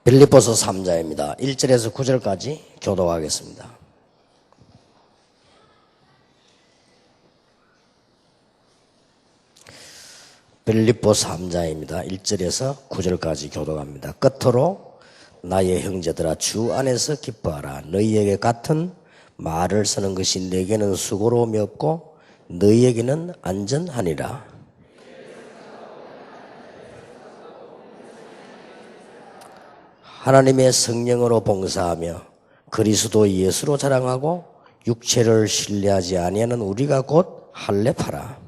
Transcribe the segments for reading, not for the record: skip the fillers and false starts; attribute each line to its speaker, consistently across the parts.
Speaker 1: 빌립보서 3장입니다. 1절에서 9절까지 교독하겠습니다. 빌립보 3장입니다. 1절에서 9절까지 교독합니다. 끝으로 나의 형제들아 주 안에서 기뻐하라. 너희에게 같은 말을 쓰는 것이 내게는 수고로움이 없고 너희에게는 안전하니라. 하나님의 성령으로 봉사하며 그리스도 예수로 자랑하고 육체를 신뢰하지 아니하는 우리가 곧 할례파라.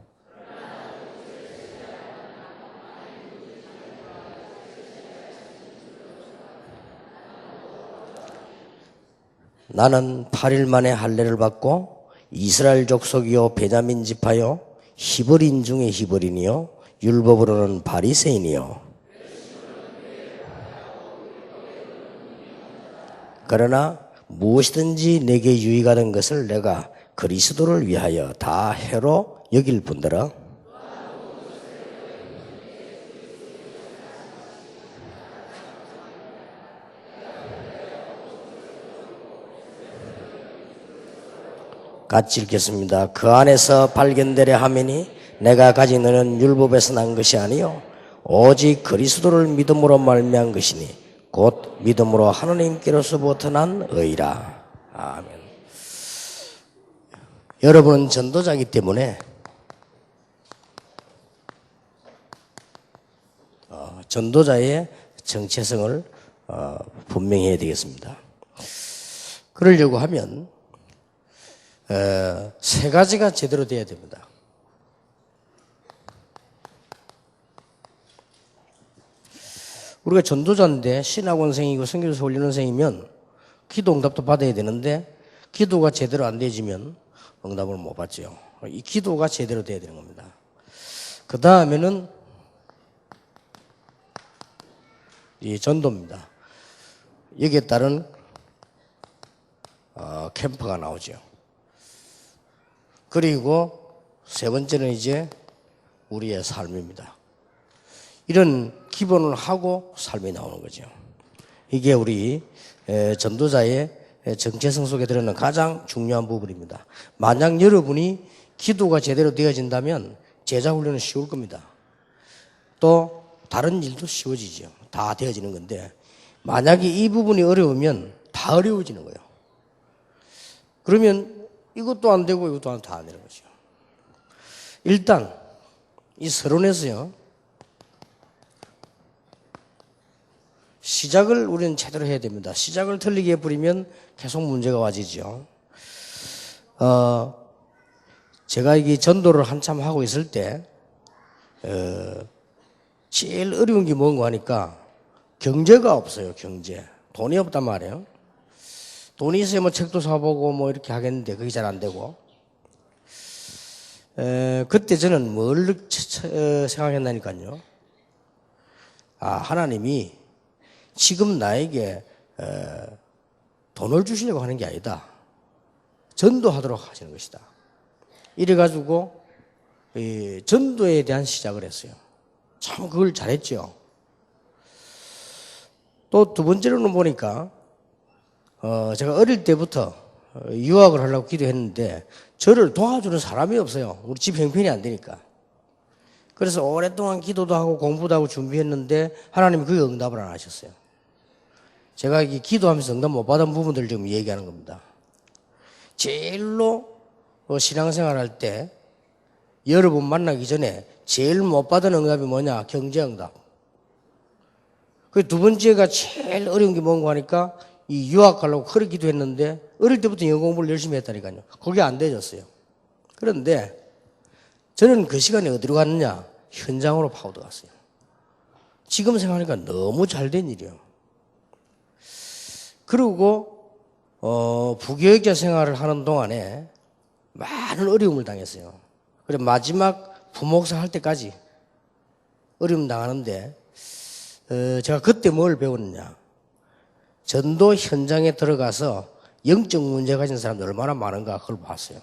Speaker 1: 나는 8일 만에 할례를 받고 이스라엘 족속이요 베냐민 지파요 히브리인 중에 히브리인이요 율법으로는 바리새인이요 그러나 무엇이든지 내게 유익하는 것을 내가 그리스도를 위하여 다 해로 여길 뿐더러 같이 읽겠습니다. 그 안에서 발견되려 하매니 내가 가진 너는 율법에서 난 것이 아니요 오직 그리스도를 믿음으로 말미암은 것이니 곧 믿음으로 하나님께로서부터 난 의라. 아멘. 여러분은 전도자이기 때문에 전도자의 정체성을 분명히 해야 되겠습니다. 그러려고 하면 세 가지가 제대로 돼야 됩니다. 우리가 전도자인데 신학원생이고 선교사 훈련원생이면 기도 응답도 받아야 되는데 기도가 제대로 안 되어지면 응답을 못 받죠. 이 기도가 제대로 돼야 되는 겁니다. 그 다음에는 이 전도입니다. 여기에 따른 캠프가 나오죠. 그리고 세 번째는 이제 우리의 삶입니다. 이런 기본을 하고 삶이 나오는 거죠. 이게 우리 전도자의 정체성 속에 들어있는 가장 중요한 부분입니다. 만약 여러분이 기도가 제대로 되어진다면 제자 훈련은 쉬울 겁니다. 또 다른 일도 쉬워지죠. 다 되어지는 건데 만약에 이 부분이 어려우면 다 어려워지는 거예요. 그러면 이것도 안 되고 이것도 다 안 되는 거죠. 일단 이 서론에서요. 시작을 우리는 제대로 해야 됩니다. 시작을 틀리게 해버리면 계속 문제가 와지죠. 제가 이게 전도를 한참 하고 있을 때 제일 어려운 게 뭔가 하니까 경제가 없어요. 경제. 돈이 없단 말이에요. 돈이 있어야 뭐 책도 사보고 뭐 이렇게 하겠는데 그게 잘 안 되고. 그때 저는 뭘 생각했나니까요. 하나님이 지금 나에게 돈을 주시려고 하는 게 아니다. 전도하도록 하시는 것이다. 이래가지고 전도에 대한 시작을 했어요. 참 그걸 잘했죠. 또 두 번째로는 보니까 제가 어릴 때부터 유학을 하려고 기도했는데 저를 도와주는 사람이 없어요. 우리 집 형편이 안 되니까. 그래서 오랫동안 기도도 하고 공부도 하고 준비했는데 하나님이 그게 응답을 안 하셨어요. 제가 이 기도하면서 응답 못 받은 부분들을 좀 얘기하는 겁니다. 제일로 신앙생활 할 때 여러분 만나기 전에 제일 못 받은 응답이 뭐냐? 경제응답. 그 두 번째가 제일 어려운 게 뭔가 하니까 이 유학 가려고 그렇게 기도했는데 어릴 때부터 영어 공부를 열심히 했다니까요. 그게 안 되졌어요. 그런데 저는 그 시간에 어디로 갔느냐? 현장으로 파고들어갔어요. 지금 생각하니까 너무 잘된 일이에요. 그리고 부교육자 생활을 하는 동안에 많은 어려움을 당했어요. 그래서 마지막 부목사 할 때까지 어려움 당하는데 제가 그때 뭘 배웠느냐? 전도 현장에 들어가서 영적 문제 가진 사람들 얼마나 많은가 그걸 봤어요.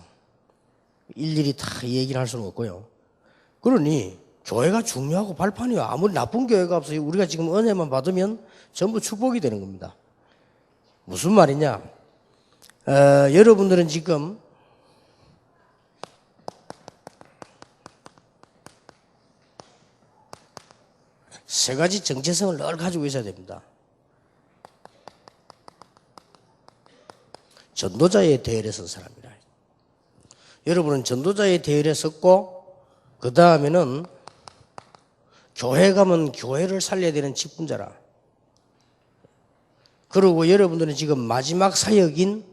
Speaker 1: 일일이 다 얘기를 할 수는 없고요. 그러니 교회가 중요하고 발판이요. 아무리 나쁜 교회가 없어요. 우리가 지금 은혜만 받으면 전부 축복이 되는 겁니다. 무슨 말이냐? 여러분들은 지금 세 가지 정체성을 늘 가지고 있어야 됩니다. 전도자의 대열에 선 사람이라. 여러분은 전도자의 대열에 섰고, 그 다음에는 교회 가면 교회를 살려야 되는 직분자라. 그리고 여러분들은 지금 마지막 사역인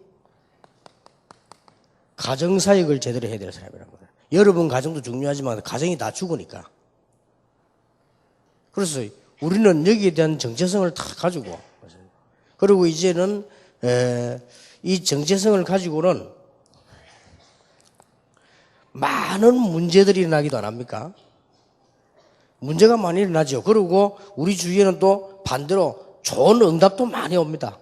Speaker 1: 가정사역을 제대로 해야 될 사람이란 말이에요. 여러분 가정도 중요하지만 가정이 다 죽으니까. 그래서 우리는 여기에 대한 정체성을 다 가지고, 그리고 이제는 이 정체성을 가지고는 많은 문제들이 일어나기도 안 합니까? 문제가 많이 일어나죠. 그리고 우리 주위에는 또 반대로 좋은 응답도 많이 옵니다.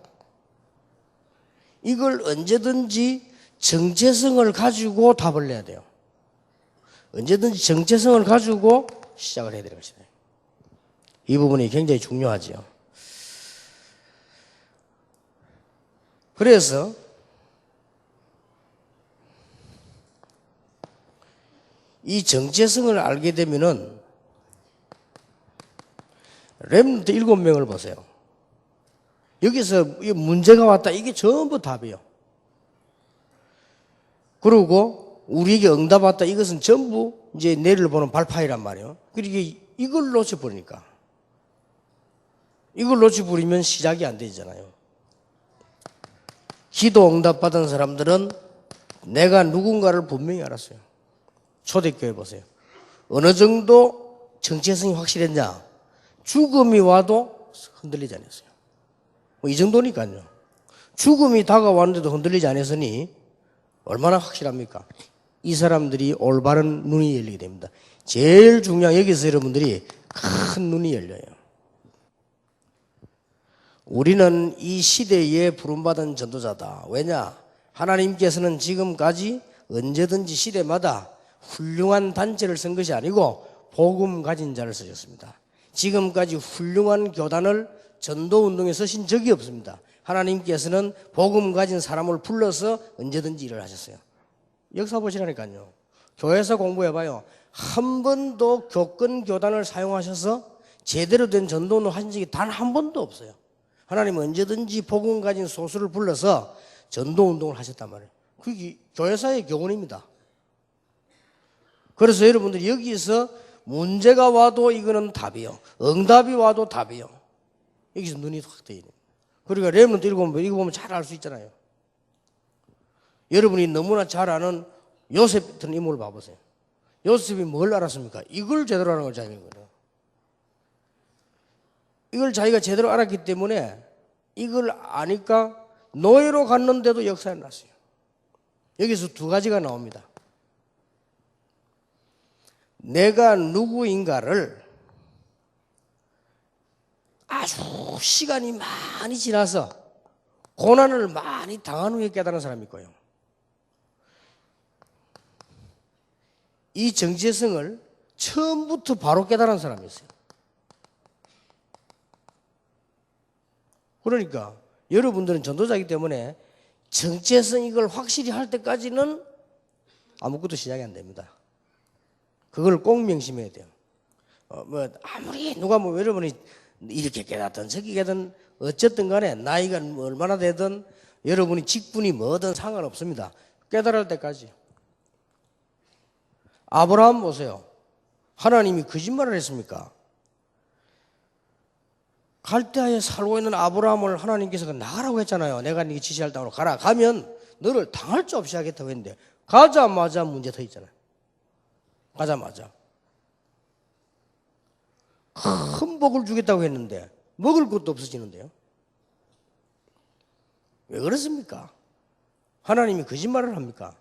Speaker 1: 이걸 언제든지 정체성을 가지고 답을 내야 돼요. 언제든지 정체성을 가지고 시작을 해야 되는 것이다. 이 부분이 굉장히 중요하죠. 그래서 이 정체성을 알게 되면은 렘넌트 7명을 보세요. 여기서 문제가 왔다. 이게 전부 답이에요. 그리고 우리에게 응답 왔다. 이것은 전부 이제 내를 보는 발파이란 말이에요. 그러니까 이걸 놓쳐버리니까. 이걸 놓쳐버리면 시작이 안 되잖아요. 기도 응답 받은 사람들은 내가 누군가를 분명히 알았어요. 초대교회 보세요. 어느 정도 정체성이 확실했냐? 죽음이 와도 흔들리지 않았어요. 뭐 이 정도니까요. 죽음이 다가왔는데도 흔들리지 않았으니 얼마나 확실합니까? 이 사람들이 올바른 눈이 열리게 됩니다. 제일 중요한 여기서 여러분들이 큰 눈이 열려요. 우리는 이 시대에 부름받은 전도자다. 왜냐? 하나님께서는 지금까지 언제든지 시대마다 훌륭한 단체를 쓴 것이 아니고 복음 가진 자를 쓰셨습니다. 지금까지 훌륭한 교단을 전도운동에 쓰신 적이 없습니다. 하나님께서는 복음 가진 사람을 불러서 언제든지 일을 하셨어요. 역사 보시라니까요. 교회에서 공부해봐요. 한 번도 교권 교단을 사용하셔서 제대로 된 전도운동 하신 적이 단 한 번도 없어요. 하나님은 언제든지 복음 가진 소수를 불러서 전도운동을 하셨단 말이에요. 그게 교회사의 교훈입니다. 그래서 여러분들이 여기서 문제가 와도 이거는 답이요. 응답이 와도 답이요. 여기서 눈이 확 뜨이네. 그러니까 렘넌트 이거 보면 잘 알 수 있잖아요. 여러분이 너무나 잘 아는 요셉 같은 인물을 봐보세요. 요셉이 뭘 알았습니까? 이걸 제대로 아는 걸 자기가 거예요. 이걸 자기가 제대로 알았기 때문에 이걸 아니까 노예로 갔는데도 역사에 났어요. 여기서 두 가지가 나옵니다. 내가 누구인가를 아주 시간이 많이 지나서 고난을 많이 당한 후에 깨달은 사람이 있고요. 이 정체성을 처음부터 바로 깨달은 사람이 있어요. 그러니까 여러분들은 전도자이기 때문에 정체성 이걸 확실히 할 때까지는 아무것도 시작이 안 됩니다. 그걸 꼭 명심해야 돼요. 아무리 누가 여러분이 이렇게 깨닫든 저기 깨닫든 어쨌든 간에 나이가 얼마나 되든 여러분이 직분이 뭐든 상관없습니다. 깨달을 때까지. 아브라함 보세요. 하나님이 거짓말을 했습니까? 갈대아에 살고 있는 아브라함을 하나님께서 나가라고 했잖아요. 내가 네게 지시할 땅으로 가라. 가면 너를 당할 수 없이 하겠다고 했는데 가자마자 문제 더 있잖아요. 가자마자 큰 복을 주겠다고 했는데 먹을 것도 없어지는데요. 왜 그렇습니까? 하나님이 거짓말을 합니까?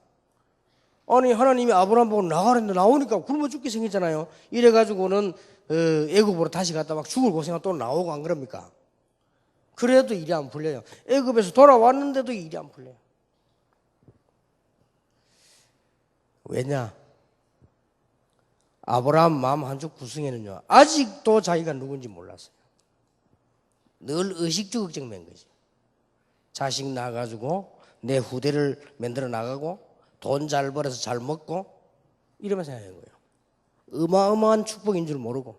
Speaker 1: 아니 하나님이 아브라함 보고 나가랬는데 나오니까 굶어 죽게 생겼잖아요. 이래가지고는 애굽으로 다시 갔다 막 죽을 고생하고 또 나오고 안 그럽니까? 그래도 일이 안 풀려요. 애굽에서 돌아왔는데도 일이 안 풀려요. 왜냐? 아브라함 마음 한쪽 구석에는요, 아직도 자기가 누군지 몰랐어요. 늘 의식주 걱정맨 거지. 자식 낳아가지고 내 후대를 만들어 나가고 돈 잘 벌어서 잘 먹고 이러면 생각하는 거예요. 어마어마한 축복인 줄 모르고.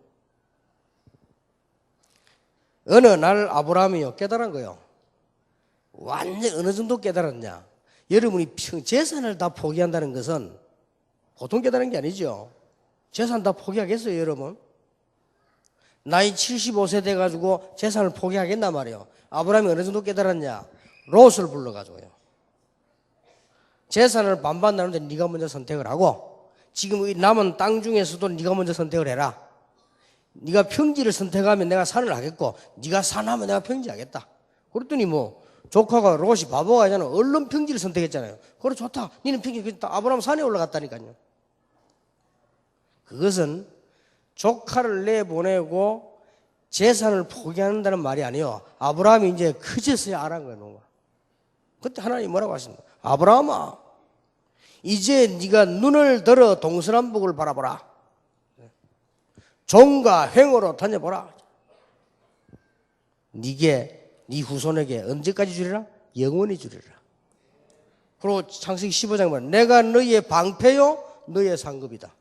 Speaker 1: 어느 날 아브라함이요 깨달은 거예요. 완전 어느 정도 깨달았냐. 여러분이 재산을 다 포기한다는 것은 보통 깨달은 게 아니죠. 재산 다 포기하겠어요, 여러분? 나이 75세 돼가지고 재산을 포기하겠나 말이에요. 아브라함이 어느 정도 깨달았냐. 롯을 불러가지고요. 재산을 반반 나누는데 네가 먼저 선택을 하고 지금 이 남은 땅 중에서도 네가 먼저 선택을 해라. 네가 평지를 선택하면 내가 산을 하겠고 네가 산하면 내가 평지하겠다. 그랬더니 뭐 조카가 롯이 바보가 아니잖아. 얼른 평지를 선택했잖아요. 그래 좋다. 니는 평지. 아브라함 산에 올라갔다니까요. 그것은 조카를 내보내고 재산을 포기한다는 말이 아니에요. 아브라함이 이제 그제서야 알은 거예요. 그때 하나님이 뭐라고 하십니까? 아브라함아, 이제 네가 눈을 들어 동서남북을 바라보라. 종과 횡으로 다녀보라. 네 후손에게 언제까지 주리라? 영원히 주리라. 그리고 창세기 15장에 말해 내가 너희의 방패요 너희의 상급이다.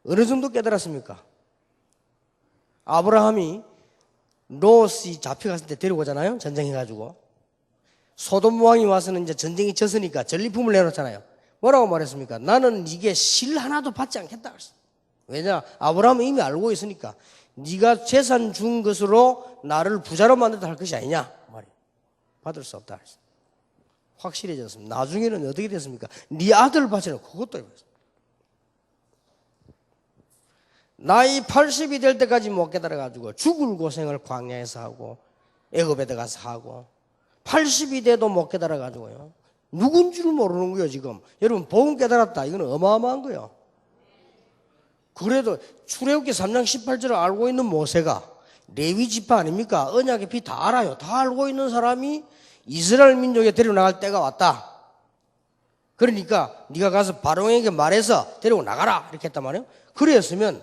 Speaker 1: 어느 정도 깨달았습니까? 아브라함이 롯이 잡혀갔을 때 데려오잖아요. 전쟁해가지고. 소돔 왕이 와서는 이제 전쟁이 졌으니까 전리품을 내놓잖아요. 뭐라고 말했습니까? 나는 이게 실 하나도 받지 않겠다 그랬어. 왜냐? 아브라함은 이미 알고 있으니까. 네가 재산 준 것으로 나를 부자로 만들다 할 것이 아니냐 말이에요. 받을 수 없다 그랬어. 확실해졌습니다. 나중에는 어떻게 됐습니까? 네 아들 받으라고 그것도 해봤어. 나이 80이 될 때까지 못 깨달아가지고 죽을 고생을 광야에서 하고 애굽에 가서 하고 80이 돼도 못 깨달아가지고요. 누군 줄 모르는 거예요 지금. 여러분 복음 깨달았다. 이건 어마어마한 거예요. 그래도 출애굽기 3장 18절을 알고 있는 모세가 레위 지파 아닙니까? 언약의 피 다 알아요. 다 알고 있는 사람이 이스라엘 민족에 데려나갈 때가 왔다. 그러니까 네가 가서 바로에게 말해서 데리고 나가라 이렇게 했단 말이에요. 그랬으면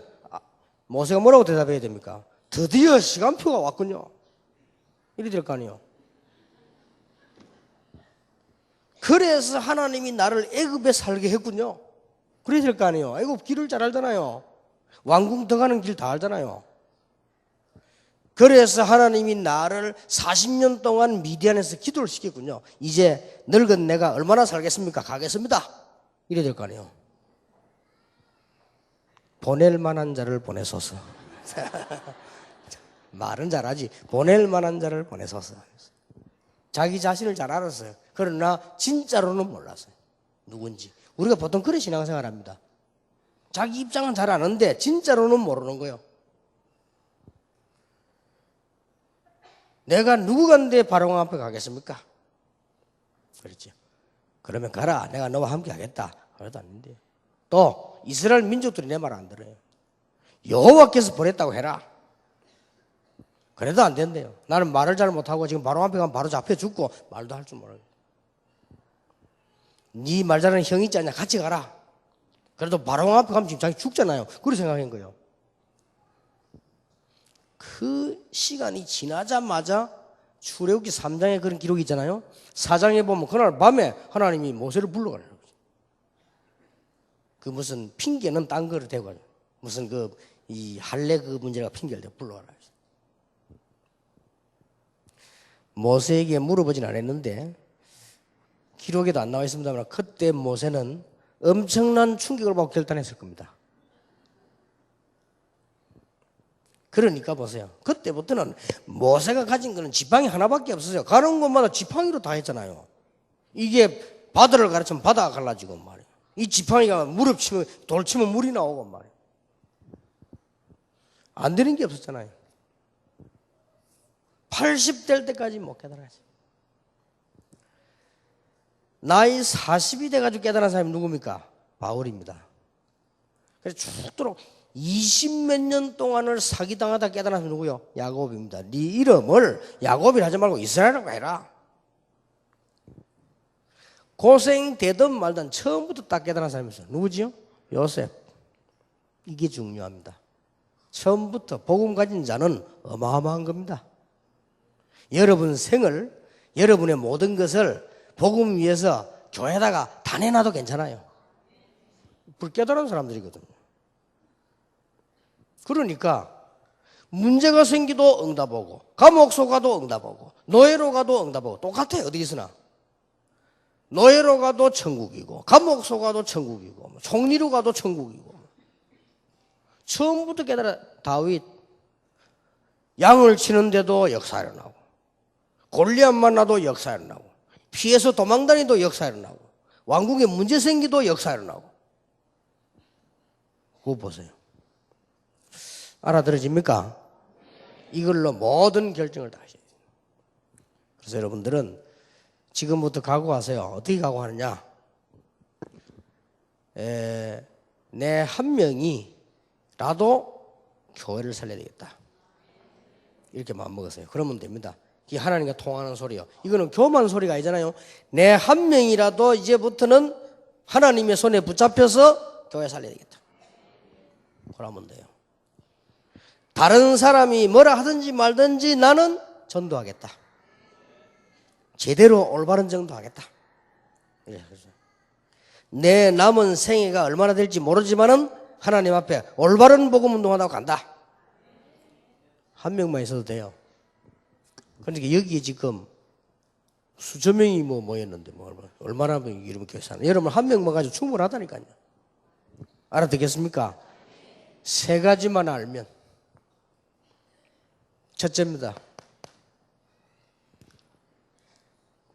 Speaker 1: 모세가 뭐라고 대답해야 됩니까? 드디어 시간표가 왔군요. 이래 될 거 아니에요. 그래서 하나님이 나를 애굽에 살게 했군요. 그래야 될 거 아니에요. 애굽 길을 잘 알잖아요. 왕궁 들어가는 길 다 알잖아요. 그래서 하나님이 나를 40년 동안 미디안에서 기도를 시켰군요. 이제 늙은 내가 얼마나 살겠습니까? 가겠습니다. 이래야 될 거 아니에요. 보낼 만한 자를 보내소서. 말은 잘하지. 보낼 만한 자를 보내소서. 자기 자신을 잘 알았어요. 그러나 진짜로는 몰랐어요. 누군지. 우리가 보통 그런 신앙생활 합니다. 자기 입장은 잘 아는데 진짜로는 모르는 거예요. 내가 누구간데 바로왕 앞에 가겠습니까? 그렇죠. 그러면 가라. 내가 너와 함께 하겠다. 그래도 안 된대요. 또 이스라엘 민족들이 내 말 안 들어요. 여호와께서 보냈다고 해라. 그래도 안 된대요. 나는 말을 잘 못하고 지금 바로 앞에 가면 바로 잡혀 죽고 말도 할 줄 모르고. 네 말 잘하는 형이 있지 않냐? 같이 가라. 그래도 바로 앞에 가면 지금 자기 죽잖아요. 그렇게 생각한 거예요. 그 시간이 지나자마자 출애굽기 3장에 그런 기록이 있잖아요. 4장에 보면 그날 밤에 하나님이 모세를 불러가라고. 그 무슨 핑계는 딴 거를 대고 무슨 이 할례 그 문제가 핑계를 대고 불러가라. 모세에게 물어보진 않았는데 기록에도 안 나와 있습니다만 그때 모세는 엄청난 충격을 받고 결단했을 겁니다. 그러니까 보세요. 그때부터는 모세가 가진 거는 지팡이 하나밖에 없었어요. 가는 곳마다 지팡이로 다 했잖아요. 이게 바다를 가르치면 바다가 갈라지고 말이에요. 이 지팡이가 무릎 치면 돌 치면 물이 나오고 말이에요. 안 되는 게 없었잖아요. 80 될 때까지 못 깨달았어요. 나이 40이 돼가지고 깨달은 사람이 누굽니까? 바울입니다. 그래서 죽도록 20몇 년 동안을 사기당하다 깨달은 사람이 누구요? 야곱입니다. 네 이름을 야곱이라 하지 말고 이스라엘이라고 해라. 고생되든 말든 처음부터 딱 깨달은 사람이 있어요. 누구지요? 요셉. 이게 중요합니다. 처음부터 복음 가진 자는 어마어마한 겁니다. 여러분 생을, 여러분의 모든 것을 복음 위해서 교회에다가 다 내놔도 괜찮아요. 불 깨달은 사람들이거든요. 그러니까 문제가 생기도 응답하고, 감옥소 가도 응답하고, 노예로 가도 응답하고, 똑같아요. 어디서나. 노예로 가도 천국이고, 감옥소 가도 천국이고, 총리로 가도 천국이고. 처음부터 깨달아. 다윗 양을 치는데도 역사 일어나고, 골리앗 만나도 역사 일어나고, 피해서 도망다니도 역사 일어나고, 왕국에 문제 생기도 역사 일어나고. 그거 보세요. 알아들어집니까? 이걸로 모든 결정을 다 하셔야 돼요. 그래서 여러분들은 지금부터 각오하세요. 어떻게 각오하느냐? 내 한 명이라도 교회를 살려야 되겠다. 이렇게 마음먹으세요. 그러면 됩니다. 이게 하나님과 통하는 소리요. 이거는 교만 소리가 아니잖아요. 내 한 명이라도 이제부터는 하나님의 손에 붙잡혀서 교회 살려야 되겠다. 그러면 돼요. 다른 사람이 뭐라 하든지 말든지 나는 전도하겠다. 제대로 올바른 전도하겠다. 내 남은 생애가 얼마나 될지 모르지만은 하나님 앞에 올바른 복음 운동하다고 간다. 한 명만 있어도 돼요. 그러니까 여기에 지금 수천 명이 모였는데 얼마나 이러면 교회 사는. 여러분 한 명만 가지고 충분하다니까요. 알아듣겠습니까? 세 가지만 알면. 첫째입니다.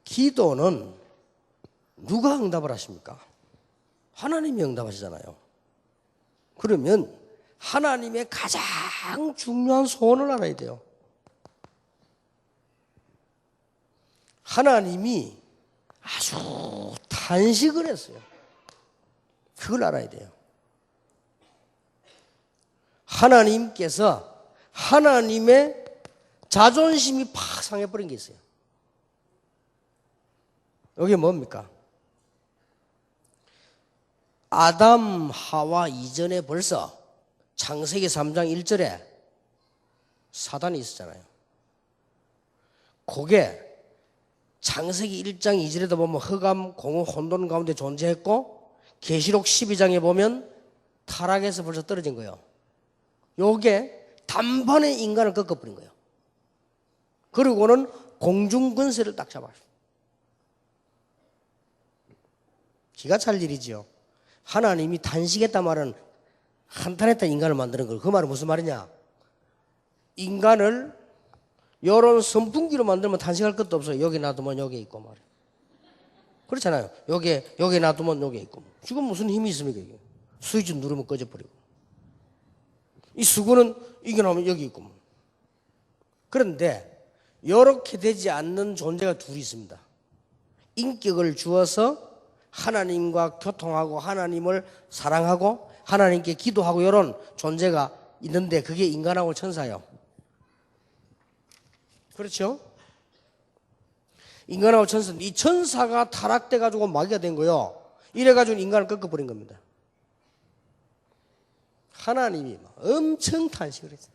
Speaker 1: 기도는 누가 응답을 하십니까? 하나님이 응답하시잖아요. 그러면 하나님의 가장 중요한 소원을 알아야 돼요. 하나님이 아주 탄식을 했어요. 그걸 알아야 돼요. 하나님께서 하나님의 자존심이 팍 상해버린 게 있어요. 이게 뭡니까? 아담, 하와 이전에 벌써 창세기 3장 1절에 사단이 있었잖아요. 그게 창세기 1장 2절에도 보면 흑암, 공허, 혼돈 가운데 존재했고 계시록 12장에 보면 타락해서 벌써 떨어진 거예요. 요게 단번에 인간을 꺾어버린 거예요. 그리고는 공중 권세를 딱 잡았어요. 기가 찰 일이지요. 하나님이 단식했단 말은 한탄했다 인간을 만드는 걸. 그 말은 무슨 말이냐? 인간을 요런 선풍기로 만들면 단식할 것도 없어요. 여기 놔두면 여기 있고 말이에요. 그렇잖아요. 여기 놔두면 여기 있고. 지금 무슨 힘이 있습니까? 이게? 스위치 누르면 꺼져버리고. 이 수건은 이게 나오면 여기 있고. 그런데 이렇게 되지 않는 존재가 둘이 있습니다. 인격을 주어서 하나님과 교통하고 하나님을 사랑하고 하나님께 기도하고 이런 존재가 있는데 그게 인간하고 천사예요. 그렇죠? 인간하고 천사인데 이 천사가 타락돼가지고 마귀가 된 거예요. 이래가지고 인간을 꺾어버린 겁니다. 하나님이 엄청 탄식을 했어요.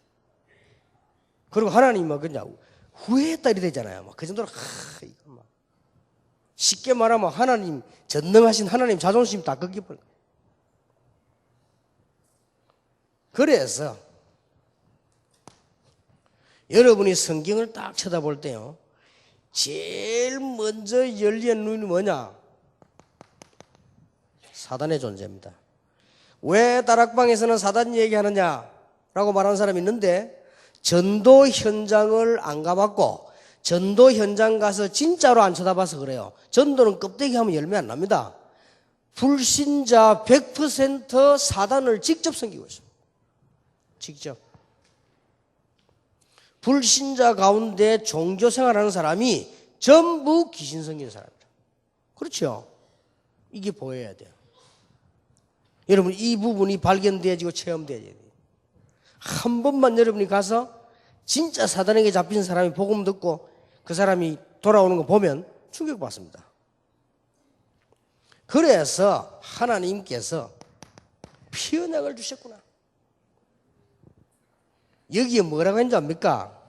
Speaker 1: 그리고 하나님이 막 그냥 후회했다 이래 되잖아요. 그 정도로 이거 막 쉽게 말하면 하나님 전능하신 하나님 자존심 다 꺾여버린 거예요. 그래서 여러분이 성경을 딱 쳐다볼 때요, 제일 먼저 열리는 눈이 뭐냐? 사단의 존재입니다. 왜 다락방에서는 사단 얘기하느냐라고 말하는 사람이 있는데, 전도 현장을 안 가봤고 전도 현장 가서 진짜로 안 쳐다봐서 그래요. 전도는 껍데기 하면 열매 안 납니다. 불신자 100% 사단을 직접 섬기고 있어요. 직접. 불신자 가운데 종교 생활하는 사람이 전부 귀신 섬기는 사람이다. 그렇죠? 이게 보여야 돼요. 여러분 이 부분이 발견되어지고 체험되어야 돼요. 한 번만 여러분이 가서 진짜 사단에게 잡힌 사람이 복음 듣고 그 사람이 돌아오는 거 보면 충격받습니다. 그래서 하나님께서 피언약을 주셨구나. 여기에 뭐라고 했는지 압니까?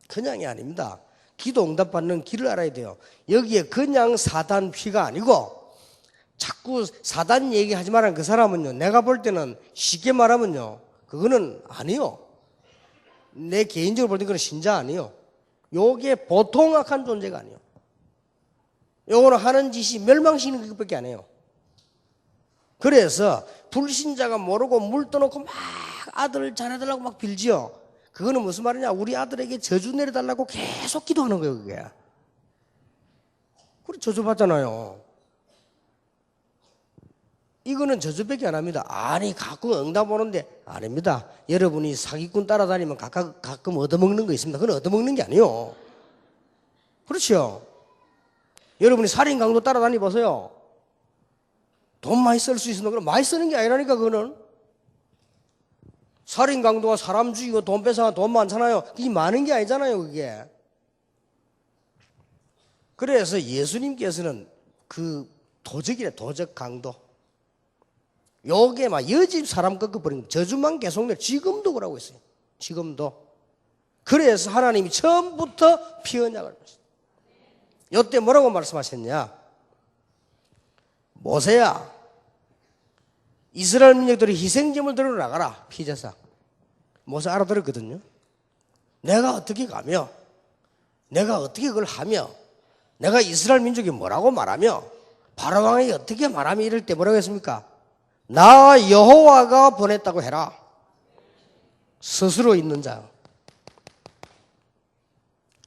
Speaker 1: 그냥이 아닙니다. 기도 응답받는 길을 알아야 돼요. 여기에 그냥 사단 피가 아니고 자꾸 사단 얘기하지 말라는 그 사람은요, 내가 볼 때는 쉽게 말하면요, 그거는 아니요. 내 개인적으로 볼 때 그건 신자 아니요. 요게 보통 악한 존재가 아니요. 요거는 하는 짓이 멸망시키는 것밖에 안 해요. 그래서 불신자가 모르고 물 떠놓고 막 아들 잘해달라고 막 빌지요. 그거는 무슨 말이냐? 우리 아들에게 저주 내려달라고 계속 기도하는 거예요, 그게. 그래, 저주받잖아요. 이거는 저주밖에 안 합니다. 아니, 가끔 응답 오는데, 아닙니다. 여러분이 사기꾼 따라다니면 가끔 얻어먹는 거 있습니다. 그건 얻어먹는 게 아니에요. 그렇죠? 여러분이 살인 강도 따라다니 보세요. 돈 많이 쓸 수 있으면, 그럼 많이 쓰는 게 아니라니까, 그거는. 살인 강도가 사람 죽이고 돈 뺏어가 돈 많잖아요. 그게 많은 게 아니잖아요, 그게. 그래서 예수님께서는 그 도적이래, 도적 강도. 요게 막 여집 사람 꺾어버린 저주만 계속 내. 지금도 그러고 있어요. 지금도. 그래서 하나님이 처음부터 피 언약을 했어요. 요때 뭐라고 말씀하셨냐? 모세야, 이스라엘 민족들이 희생제물 들어 나가라. 피제사. 모세 알아들었거든요. 내가 어떻게 가며, 내가 어떻게 그걸 하며, 내가 이스라엘 민족이 뭐라고 말하며, 바로 왕에게 어떻게 말하며 이럴 때 뭐라고 했습니까? 나 여호와가 보냈다고 해라. 스스로 있는 자.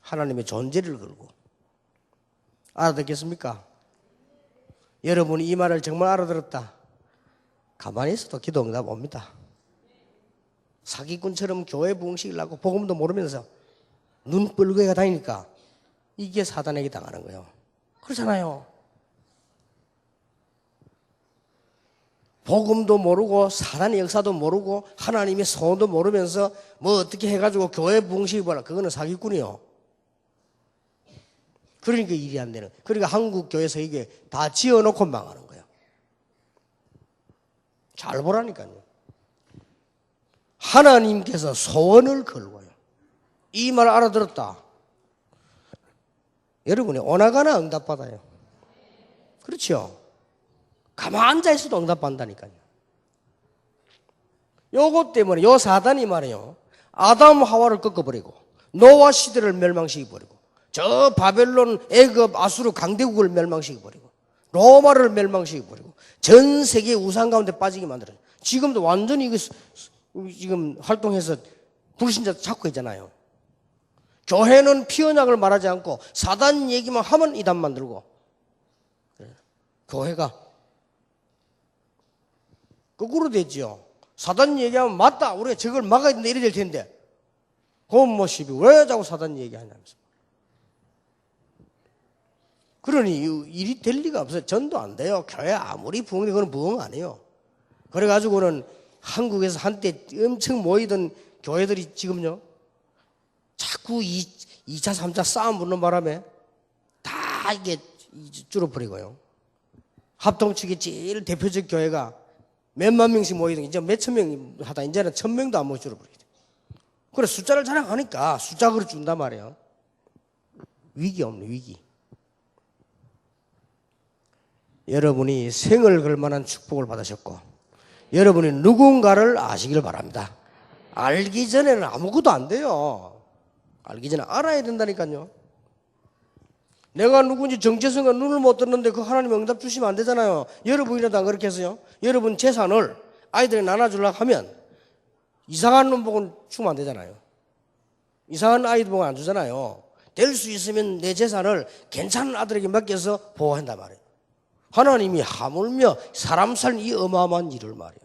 Speaker 1: 하나님의 존재를 걸고. 알아듣겠습니까? 여러분이 이 말을 정말 알아들었다. 가만히 있어도 기도 응답 옵니다. 사기꾼처럼 교회 부흥식을 하고 복음도 모르면서 눈 뻘겋게 다니니까 이게 사단에게 당하는 거예요. 그렇잖아요. 복음도 모르고 사단의 역사도 모르고 하나님의 소원도 모르면서 뭐 어떻게 해가지고 교회 부흥식을 보라. 그거는 사기꾼이요. 그러니까 일이 안 되는. 그러니까 한국 교회에서 이게 다 지어놓고 망하는 거예요. 잘 보라니까요. 하나님께서 소원을 걸고요. 이 말 알아들었다. 여러분이 오나가나 응답받아요. 그렇죠? 가만 앉아있어도 응답받는다니까요. 요것 때문에 요 사단이 말이에요. 아담 하와를 꺾어버리고 노아 시대를 멸망시켜버리고 저 바벨론, 애굽, 아수르 강대국을 멸망시켜버리고 로마를 멸망시켜버리고 전 세계 우상 가운데 빠지게 만들어요. 지금도 완전히 이거 지금 활동해서 불신자 찾고 있잖아요. 교회는 피언약을 말하지 않고 사단 얘기만 하면 이단 만들고 교회가 거꾸로 되죠. 사단 얘기하면 맞다. 우리가 저걸 막아야 된다. 이래 될 텐데 그건 뭐 시비 왜 자꾸 사단 얘기하냐면서. 그러니 일이 될 리가 없어요. 전도 안 돼요. 교회 아무리 부흥돼 그건 부흥 아니에요. 그래가지고는 한국에서 한때 엄청 모이던 교회들이 지금요 자꾸 2차 3차 싸움 붙는 바람에 다 이게 줄어버리고요. 합동측의 제일 대표적 교회가 몇만 명씩 모이던 게 이제 몇천 명 하다 이제는 1000명도 안 모여 줄어버리게 돼. 그래 숫자를 자랑하니까 숫자 그릇 준단 말이에요. 위기 없네 위기. 여러분이 생을 걸 만한 축복을 받으셨고 여러분이 누군가를 아시길 바랍니다. 알기 전에는 아무것도 안 돼요. 알기 전에 알아야 된다니까요. 내가 누군지 정체성과 눈을 못 떴는데 그 하나님 응답 주시면 안 되잖아요. 여러분이라도 안 그렇게 했어요? 여러분 재산을 아이들에 나눠주려고 하면 이상한 놈 보고는 주면 안 되잖아요. 이상한 아이들 보고 안 주잖아요. 될 수 있으면 내 재산을 괜찮은 아들에게 맡겨서 보호한단 말이에요. 하나님이 하물며 사람 살 이 어마어마한 일을 말이에요.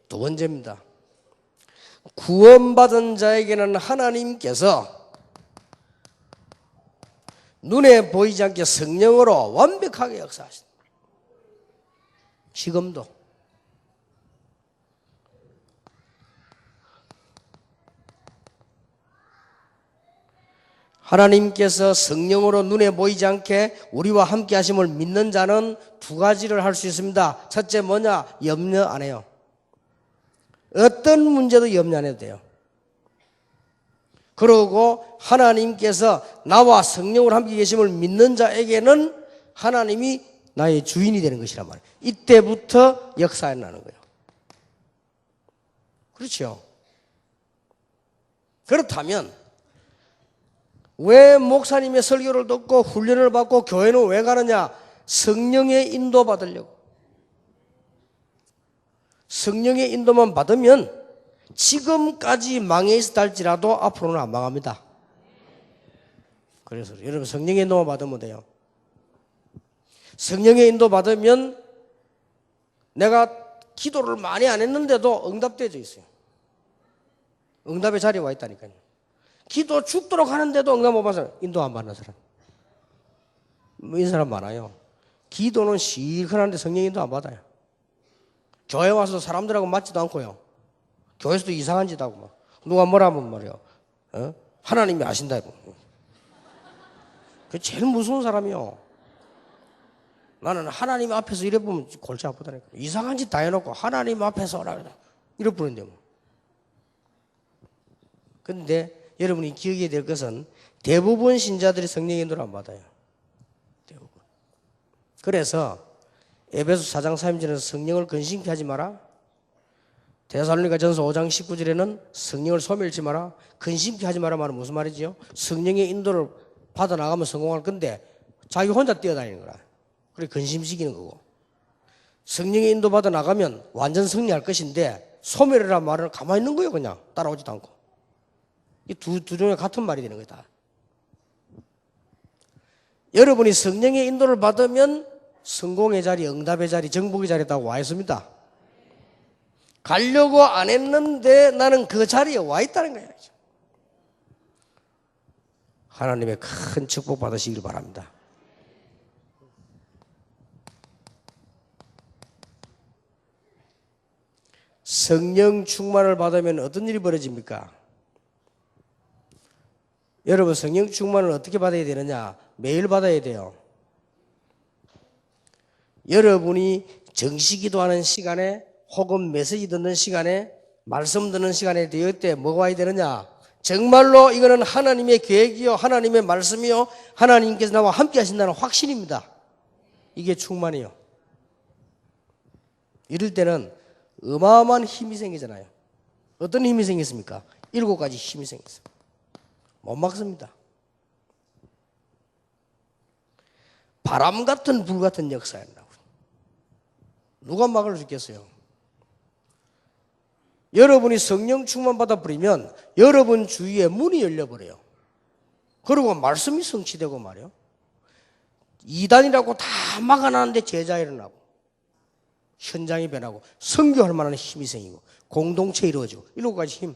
Speaker 1: 두 번째입니다. 구원받은 자에게는 하나님께서 눈에 보이지 않게 성령으로 완벽하게 역사하신다. 지금도. 하나님께서 성령으로 눈에 보이지 않게 우리와 함께 하심을 믿는 자는 두 가지를 할 수 있습니다. 첫째 뭐냐? 염려 안 해요. 어떤 문제도 염려 안 해도 돼요. 그러고 하나님께서 나와 성령으로 함께 계심을 믿는 자에게는 하나님이 나의 주인이 되는 것이란 말이에요. 이때부터 역사에 나는 거예요. 그렇죠? 그렇다면 왜 목사님의 설교를 듣고 훈련을 받고 교회는 왜 가느냐? 성령의 인도 받으려고. 성령의 인도만 받으면 지금까지 망해 있었다 할지라도 앞으로는 안 망합니다. 그래서 여러분 성령의 인도만 받으면 돼요. 성령의 인도 받으면 내가 기도를 많이 안 했는데도 응답되어져 있어요. 응답의 자리에 와 있다니까요. 기도 죽도록 하는데도 응답 못 받는 사람, 인도 안 받는 사람. 이 사람 많아요. 기도는 시원한데 성령 인도 안 받아요. 교회 와서 사람들하고 맞지도 않고요. 교회에서도 이상한 짓 하고 막. 누가 뭐라 하면 말이요. 하나님이 아신다. 그게 제일 무서운 사람이요. 나는 하나님 앞에서 이래 보면 골치 아프다니까. 이상한 짓 다 해놓고 하나님 앞에서 오라 그래. 이래 부르는데 뭐. 근데 여러분이 기억해야 될 것은 대부분 신자들이 성령의 인도를 안 받아요. 대부분. 그래서 에베소 4장 3절에서 성령을 근심케 하지 마라. 데살로니가 전서 5장 19절에는 성령을 소멸치 마라. 근심케 하지 마라 말은 무슨 말이지요? 성령의 인도를 받아 나가면 성공할 건데 자기 혼자 뛰어다니는 거라. 그래 근심시키는 거고. 성령의 인도 받아 나가면 완전 승리할 것인데 소멸이란 말은 가만히 있는 거예요. 그냥 따라오지도 않고. 이 두 종의 같은 말이 되는 거다. 여러분이 성령의 인도를 받으면 성공의 자리, 응답의 자리, 정복의 자리에 다 와 있습니다. 가려고 안 했는데 나는 그 자리에 와 있다는 거예요. 하나님의 큰 축복 받으시길 바랍니다. 성령 충만을 받으면 어떤 일이 벌어집니까? 여러분 성령 충만을 어떻게 받아야 되느냐? 매일 받아야 돼요. 여러분이 정시기도하는 시간에 혹은 메시지 듣는 시간에 말씀 듣는 시간에 되어 때 뭐가 와야 되느냐? 정말로 이거는 하나님의 계획이요 하나님의 말씀이요 하나님께서 나와 함께 하신다는 확신입니다. 이게 충만이요. 이럴 때는 어마어마한 힘이 생기잖아요. 어떤 힘이 생겼습니까? 7가지 힘이 생겼어요. 못 막습니다. 바람 같은 불 같은 역사였나. 누가 막을 수 있겠어요? 여러분이 성령 충만 받아버리면 여러분 주위에 문이 열려버려요. 그리고 말씀이 성취되고 말이요. 이단이라고 다 막아놨는데 제자 일어나고 현장이 변하고 선교할 만한 힘이 생기고 공동체 이루어지고 7가지 힘.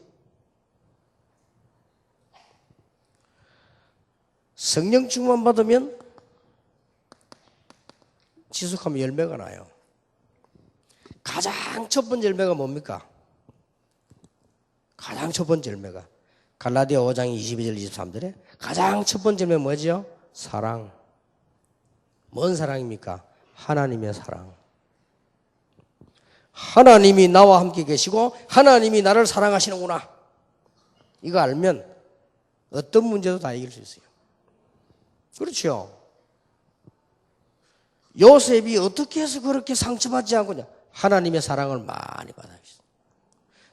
Speaker 1: 성령 충만 받으면 지속하면 열매가 나요. 가장 첫 번째 열매가 뭡니까? 가장 첫 번째 열매가 갈라디아 5장 22절 23절에 가장 첫 번째 열매 뭐죠? 사랑. 뭔 사랑입니까? 하나님의 사랑. 하나님이 나와 함께 계시고 하나님이 나를 사랑하시는구나. 이거 알면 어떤 문제도 다 이길 수 있어요. 그렇죠? 요셉이 어떻게 해서 그렇게 상처받지 않고냐? 하나님의 사랑을 많이 받았어요.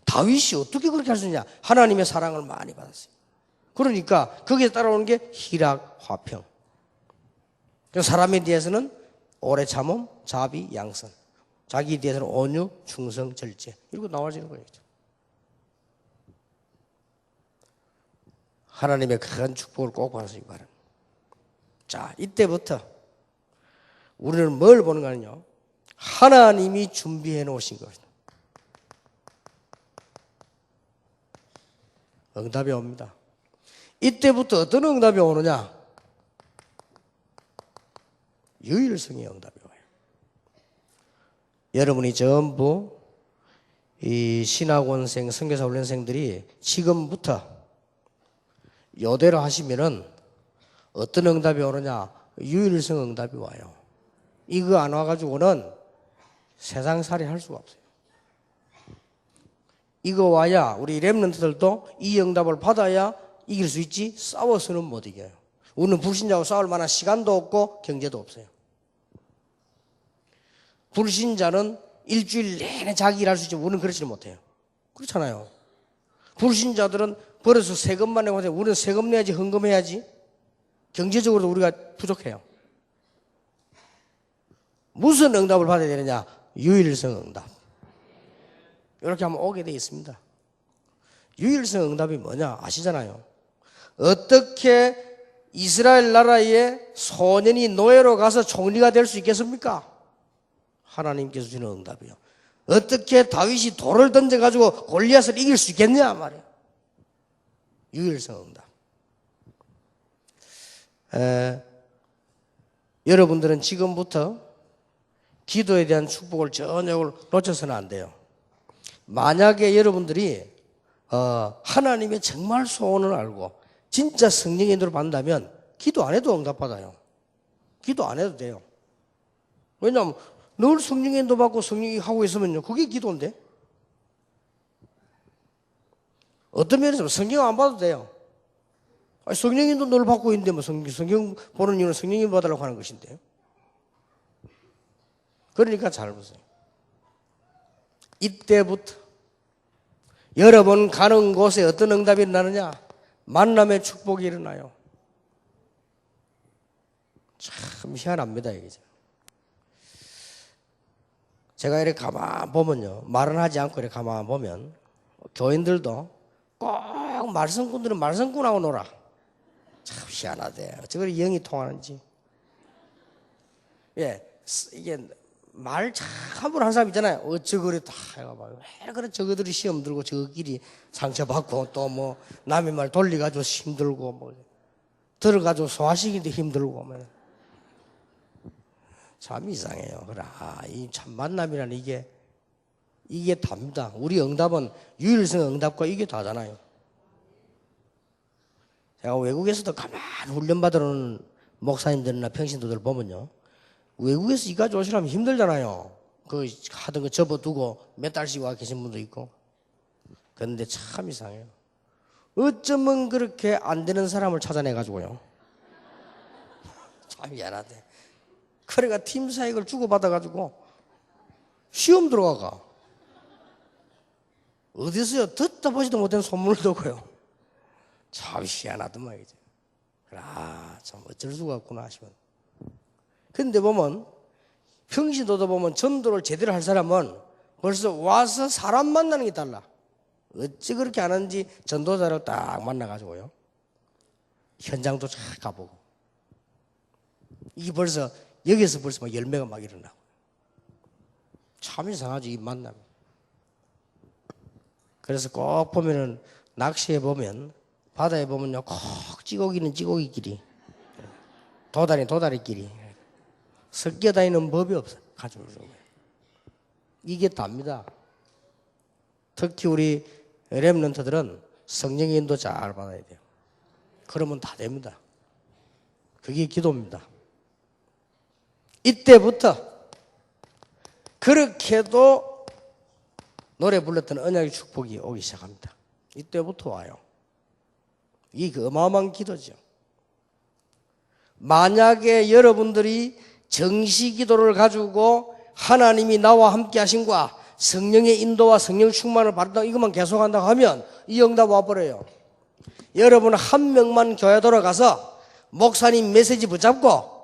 Speaker 1: 다윗이 어떻게 그렇게 할 수 있냐? 하나님의 사랑을 많이 받았어요. 그러니까 거기에 따라오는 게 희락, 화평. 사람에 대해서는 오래 참음, 자비, 양선. 자기에 대해서는 온유, 충성, 절제. 이러고 나와지는 거예요. 하나님의 큰 축복을 꼭 받으시기 바랍니다. 자, 이때부터 우리는 뭘 보는 거냐요? 하나님이 준비해 놓으신 것입니다. 응답이 옵니다. 이때부터 어떤 응답이 오느냐? 유일성의 응답이 와요. 여러분이 전부 이 신학원생, 선교사 훈련생들이 지금부터 이대로 하시면은 어떤 응답이 오느냐? 유일성 응답이 와요. 이거 안 와가지고는 세상살이 할 수가 없어요. 이거 와야 우리 렘넌트들도 이 응답을 받아야 이길 수 있지, 싸워서는 못 이겨요. 우리는 불신자하고 싸울 만한 시간도 없고 경제도 없어요. 불신자는 일주일 내내 자기 일할 수 있지, 우리는 그렇지는 못해요. 그렇잖아요. 불신자들은 벌어서 세금만 내고 하는데 우리는 세금 내야지, 헌금해야지. 경제적으로도 우리가 부족해요. 무슨 응답을 받아야 되느냐? 유일성 응답. 이렇게 하면 오게 되어 있습니다. 유일성 응답이 뭐냐 아시잖아요. 어떻게 이스라엘 나라의 소년이 노예로 가서 총리가 될 수 있겠습니까? 하나님께서 주는 응답이요. 어떻게 다윗이 돌을 던져가지고 골리앗을 이길 수 있겠냐 말이에요. 유일성 응답. 여러분들은 지금부터 기도에 대한 축복을 전혀 놓쳐서는 안 돼요. 만약에 여러분들이 하나님의 정말 소원을 알고 진짜 성령의 인도를 받는다면 기도 안 해도 응답받아요. 기도 안 해도 돼요. 왜냐하면 늘 성령의 인도 받고 성령이 하고 있으면요, 그게 기도인데. 어떤 면에서 성령 안 받아도 돼요. 성령의 인도 늘 받고 있는데 뭐 성경 보는 이유는 성령의 인도 받으려고 하는 것인데요. 그러니까 잘 보세요. 이때부터 여러분 가는 곳에 어떤 응답이 일어나느냐? 만남의 축복이 일어나요. 참 희한합니다, 이게. 제가 이렇게 가만 보면요, 말은 하지 않고 이렇게 가만 보면 교인들도 꼭 말썽꾼들은 말썽꾼하고 놀아. 참 희한하대. 저걸 영이 통하는지. 예, 이게 말 참 함부로 하는 사람 있잖아요. 어쩌그래 다 해가지고 왜 그래 저거들이 시험 들고 저끼리 상처받고 또 뭐 남의 말 돌려가지고 힘들고 뭐 들어가지고 소화시키기도 힘들고 뭐. 참 이상해요. 그래, 이 참 만남이라는 이게 답니다. 우리 응답은 유일성 응답과 이게 다잖아요. 제가 외국에서도 가만 훈련받으러 오는 목사님들이나 평신도들 보면요, 외국에서 이까지 오시려면 힘들잖아요. 그 하던 거 접어두고 몇 달씩 와 계신 분도 있고. 그런데 참 이상해요. 어쩌면 그렇게 안 되는 사람을 찾아내가지고요, 참 미안하대. 그래가 팀 사역을 주고받아가지고 시험 들어가가. 어디서요? 듣다 보지도 못한 소문을 듣고요. 참 희한하더만 이제. 참 어쩔 수가 없구나 싶어요. 근데 보면 평신도도 보면 전도를 제대로 할 사람은 벌써 와서 사람 만나는 게 달라. 어찌 그렇게 안 하는지 전도자를 딱 만나가지고요, 현장도 쫙 가보고. 이게 벌써 여기서 벌써 막 열매가 막 일어나고. 참 이상하지, 이 만남. 그래서 꼭 보면은 낚시해 보면 바다에 보면요, 꼭 찌고기는 찌고기끼리, 도다리끼리 섞여 다니는 법이 없어요. 가지고 이게 답니다. 특히 우리 렘넌트들은 성령의 인도 잘 받아야 돼요. 그러면 다 됩니다. 그게 기도입니다. 이때부터 그렇게도 노래 불렀던 언약의 축복이 오기 시작합니다. 이때부터 와요. 이게 어마어마한 기도죠. 만약에 여러분들이 정시 기도를 가지고 하나님이 나와 함께 하신과 성령의 인도와 성령 충만을 받는다, 이것만 계속한다고 하면 이 응답 와버려요. 여러분 한 명만 교회 돌아가서 목사님 메시지 붙잡고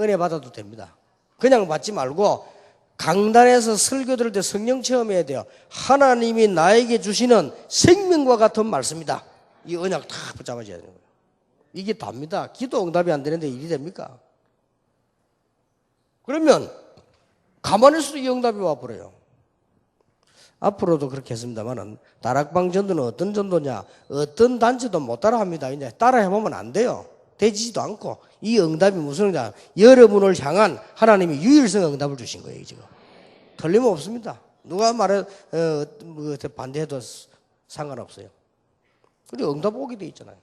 Speaker 1: 은혜 받아도 됩니다. 그냥 받지 말고 강단에서 설교 들을 때 성령 체험해야 돼요. 하나님이 나에게 주시는 생명과 같은 말씀이다. 이 언약 다 붙잡아줘야 되는 거예요. 이게 답니다. 기도 응답이 안 되는데 일이 됩니까? 그러면 가만히 있어도 이 응답이 와버려요. 앞으로도 그렇게 했습니다만은 다락방 전도는 어떤 전도냐, 어떤 단체도 못 따라합니다. 이제 따라해보면 안 돼요. 되지도 않고. 이 응답이 무슨 응답? 여러분을 향한 하나님이 유일성 응답을 주신 거예요, 지금. 틀림없습니다. 누가 반대해도 상관없어요. 그리고 응답 오게 돼 있잖아요.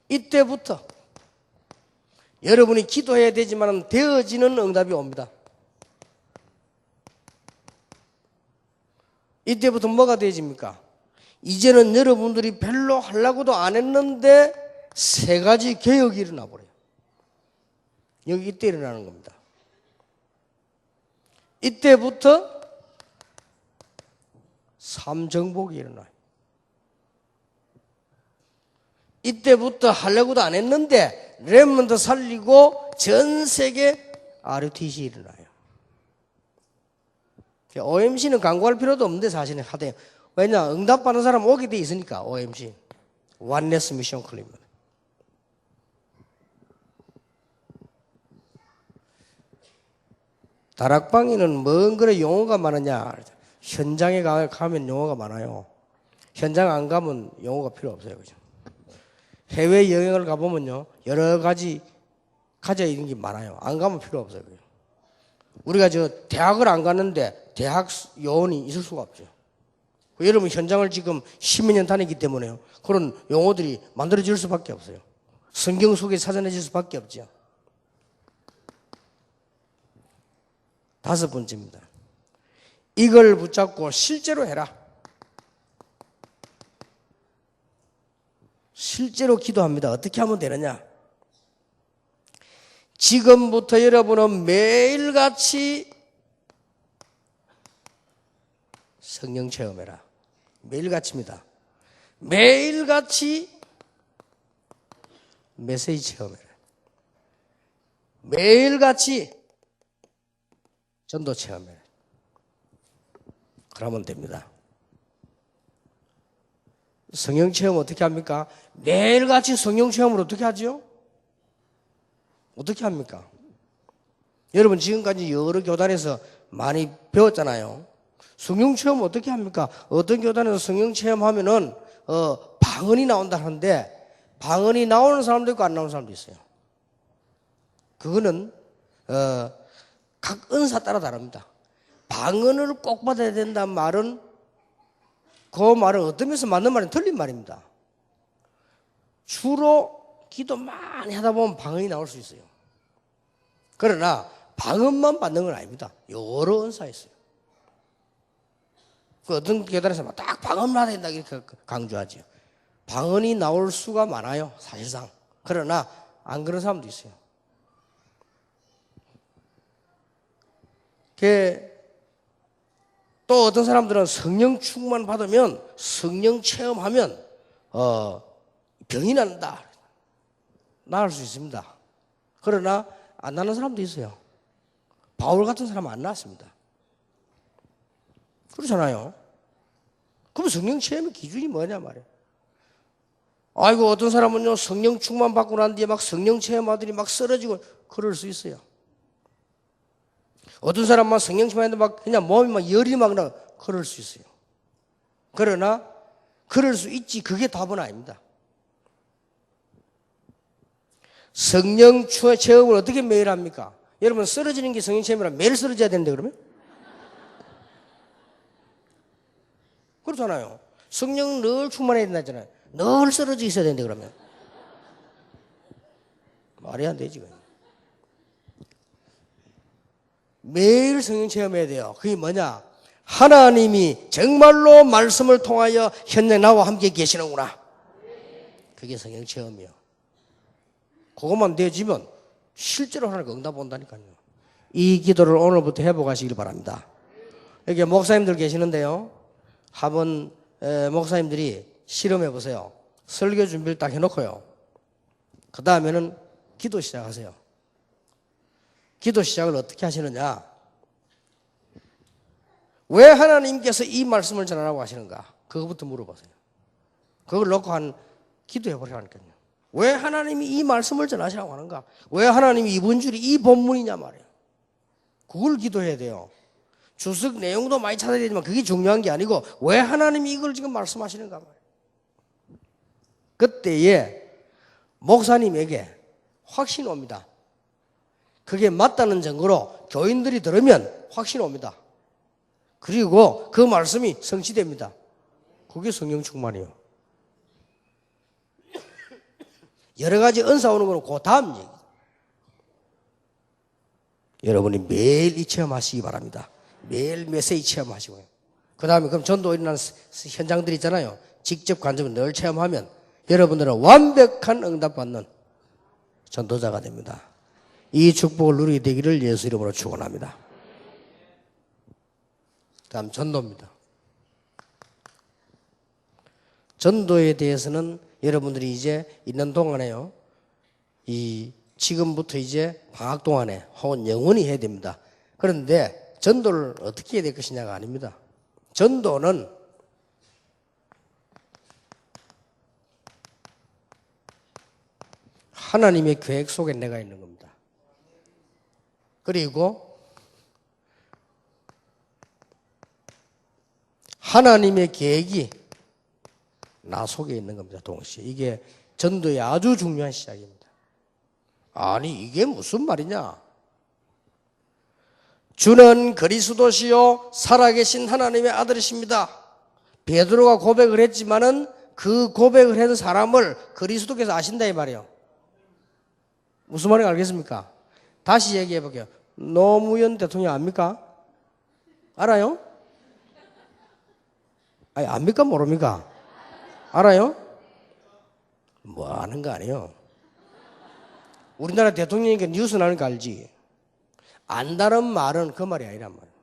Speaker 1: 이때부터 여러분이 기도해야 되지만 되어지는 응답이 옵니다. 이때부터 뭐가 되어집니까? 이제는 여러분들이 별로 하려고도 안 했는데 세 가지 개혁이 일어나 버려요. 여기 이때 일어나는 겁니다. 이때부터 삼정복이 일어나요. 이때부터 하려고도 안 했는데 렘넌트 살리고 전 세계 RUTC 일어나요. OMC는 광고할 필요도 없는데 사실은 하대요. 왜냐? 응답받는 사람 오게 돼 있으니까. OMC Oneness Mission Clinic. 다락방에는 뭔 그래 용어가 많으냐? 현장에 가면 용어가 많아요. 현장 안 가면 용어가 필요 없어요. 그죠? 해외 여행을 가보면요, 여러 가지 가져 있는 게 많아요. 안 가면 필요 없어요. 그죠? 우리가 대학을 안 갔는데 대학 요원이 있을 수가 없죠. 여러분 현장을 지금 10몇 년 다니기 때문에요. 그런 용어들이 만들어질 수밖에 없어요. 성경 속에 찾아내질 수밖에 없죠. 다섯 번째입니다. 이걸 붙잡고 실제로 해라. 실제로 기도합니다. 어떻게 하면 되느냐? 지금부터 여러분은 매일같이 성령 체험해라. 매일같이입니다. 매일같이 메시지 체험해라. 매일같이 전도 체험해라. 그러면 됩니다. 성령 체험 어떻게 합니까? 매일같이 성령 체험을 어떻게 하죠? 어떻게 합니까? 여러분 지금까지 여러 교단에서 많이 배웠잖아요. 성령 체험 어떻게 합니까? 어떤 교단에서 성령 체험하면은 방언이 나온다 하는데 방언이 나오는 사람도 있고 안 나오는 사람도 있어요. 그거는 각 은사 따라 다릅니다. 방언을 꼭 받아야 된다는 말은 그 말은 어떤 면에서 맞는 말은 틀린 말입니다. 주로 기도 많이 하다 보면 방언이 나올 수 있어요. 그러나 방언만 받는 건 아닙니다. 여러 은사 있어요. 그 어떤 교단에서 딱 방언만 해야 된다 이렇게 강조하죠. 방언이 나올 수가 많아요. 사실상. 그러나 안 그런 사람도 있어요. 또 어떤 사람들은 성령 충만 받으면 성령 체험하면 병이 난다. 나을 수 있습니다. 그러나 안 나는 사람도 있어요. 바울 같은 사람은 안 나왔습니다. 그렇잖아요. 그럼 성령 체험의 기준이 뭐냐 말이에요. 아이고 어떤 사람은요 성령 충만 받고 난 뒤에 막 성령 체험하더니 막 쓰러지고 그럴 수 있어요. 어떤 사람만 성령 충만했는데 막 그냥 몸이 막 열이 막 나 그럴 수 있어요. 그러나 그럴 수 있지 그게 답은 아닙니다. 성령 체험을 어떻게 매일 합니까? 여러분 쓰러지는 게 성령 체험이라 매일 쓰러져야 되는데 그러면? 그렇잖아요. 성령 늘 충만해야 된다잖아요. 늘 쓰러져 있어야 되는데 그러면? 말이 안 되지. 매일 성령 체험해야 돼요. 그게 뭐냐? 하나님이 정말로 말씀을 통하여 현재 나와 함께 계시는구나. 그게 성령 체험이요. 그것만 되어지면 실제로 하나님께 응답 온다니까요. 이 기도를 오늘부터 해보가시길 바랍니다. 여기 목사님들 계시는데요. 한번 목사님들이 실험해 보세요. 설교 준비를 딱 해놓고요. 그 다음에는 기도 시작하세요. 기도 시작을 어떻게 하시느냐? 왜 하나님께서 이 말씀을 전하라고 하시는가? 그거부터 물어보세요. 그걸 놓고 기도해 보라니까요. 왜 하나님이 이 말씀을 전하시라고 하는가? 왜 하나님이 이번 줄이 이 본문이냐 말이에요. 그걸 기도해야 돼요. 주석 내용도 많이 찾아야 되지만 그게 중요한 게 아니고 왜 하나님이 이걸 지금 말씀하시는가 말이에요. 그때에 목사님에게 확신이 옵니다. 그게 맞다는 증거로 교인들이 들으면 확신이 옵니다. 그리고 그 말씀이 성취됩니다. 그게 성령 충만이에요. 여러 가지 은사 오는 거는 그 다음 얘기. 여러분이 매일 이 체험하시기 바랍니다. 매일 메시지 체험하시고요. 그 다음에 그럼 전도 일어나는 현장들 있잖아요. 직접 간접을 늘 체험하면 여러분들은 완벽한 응답받는 전도자가 됩니다. 이 축복을 누리게 되기를 예수 이름으로 축원합니다. 다음 전도입니다. 전도에 대해서는 여러분들이 이제 있는 동안에요. 지금부터 이제 방학 동안에 혹은 영원히 해야 됩니다. 그런데 전도를 어떻게 해야 될 것이냐가 아닙니다. 전도는 하나님의 계획 속에 내가 있는 겁니다. 그리고 하나님의 계획이 나 속에 있는 겁니다. 동시에. 이게 전도의 아주 중요한 시작입니다. 아니 이게 무슨 말이냐. 주는 그리스도시요 살아계신 하나님의 아들이십니다. 베드로가 고백을 했지만은 그 고백을 한 사람을 그리스도께서 아신다 이 말이에요. 무슨 말인지 알겠습니까? 다시 얘기해 볼게요. 노무현 대통령 압니까? 알아요? 아니 압니까 모릅니까? 알아요? 뭐 아는 거 아니에요. 우리나라 대통령이니까 뉴스 나는 거 알지. 안다는 말은 그 말이 아니란 말이에요.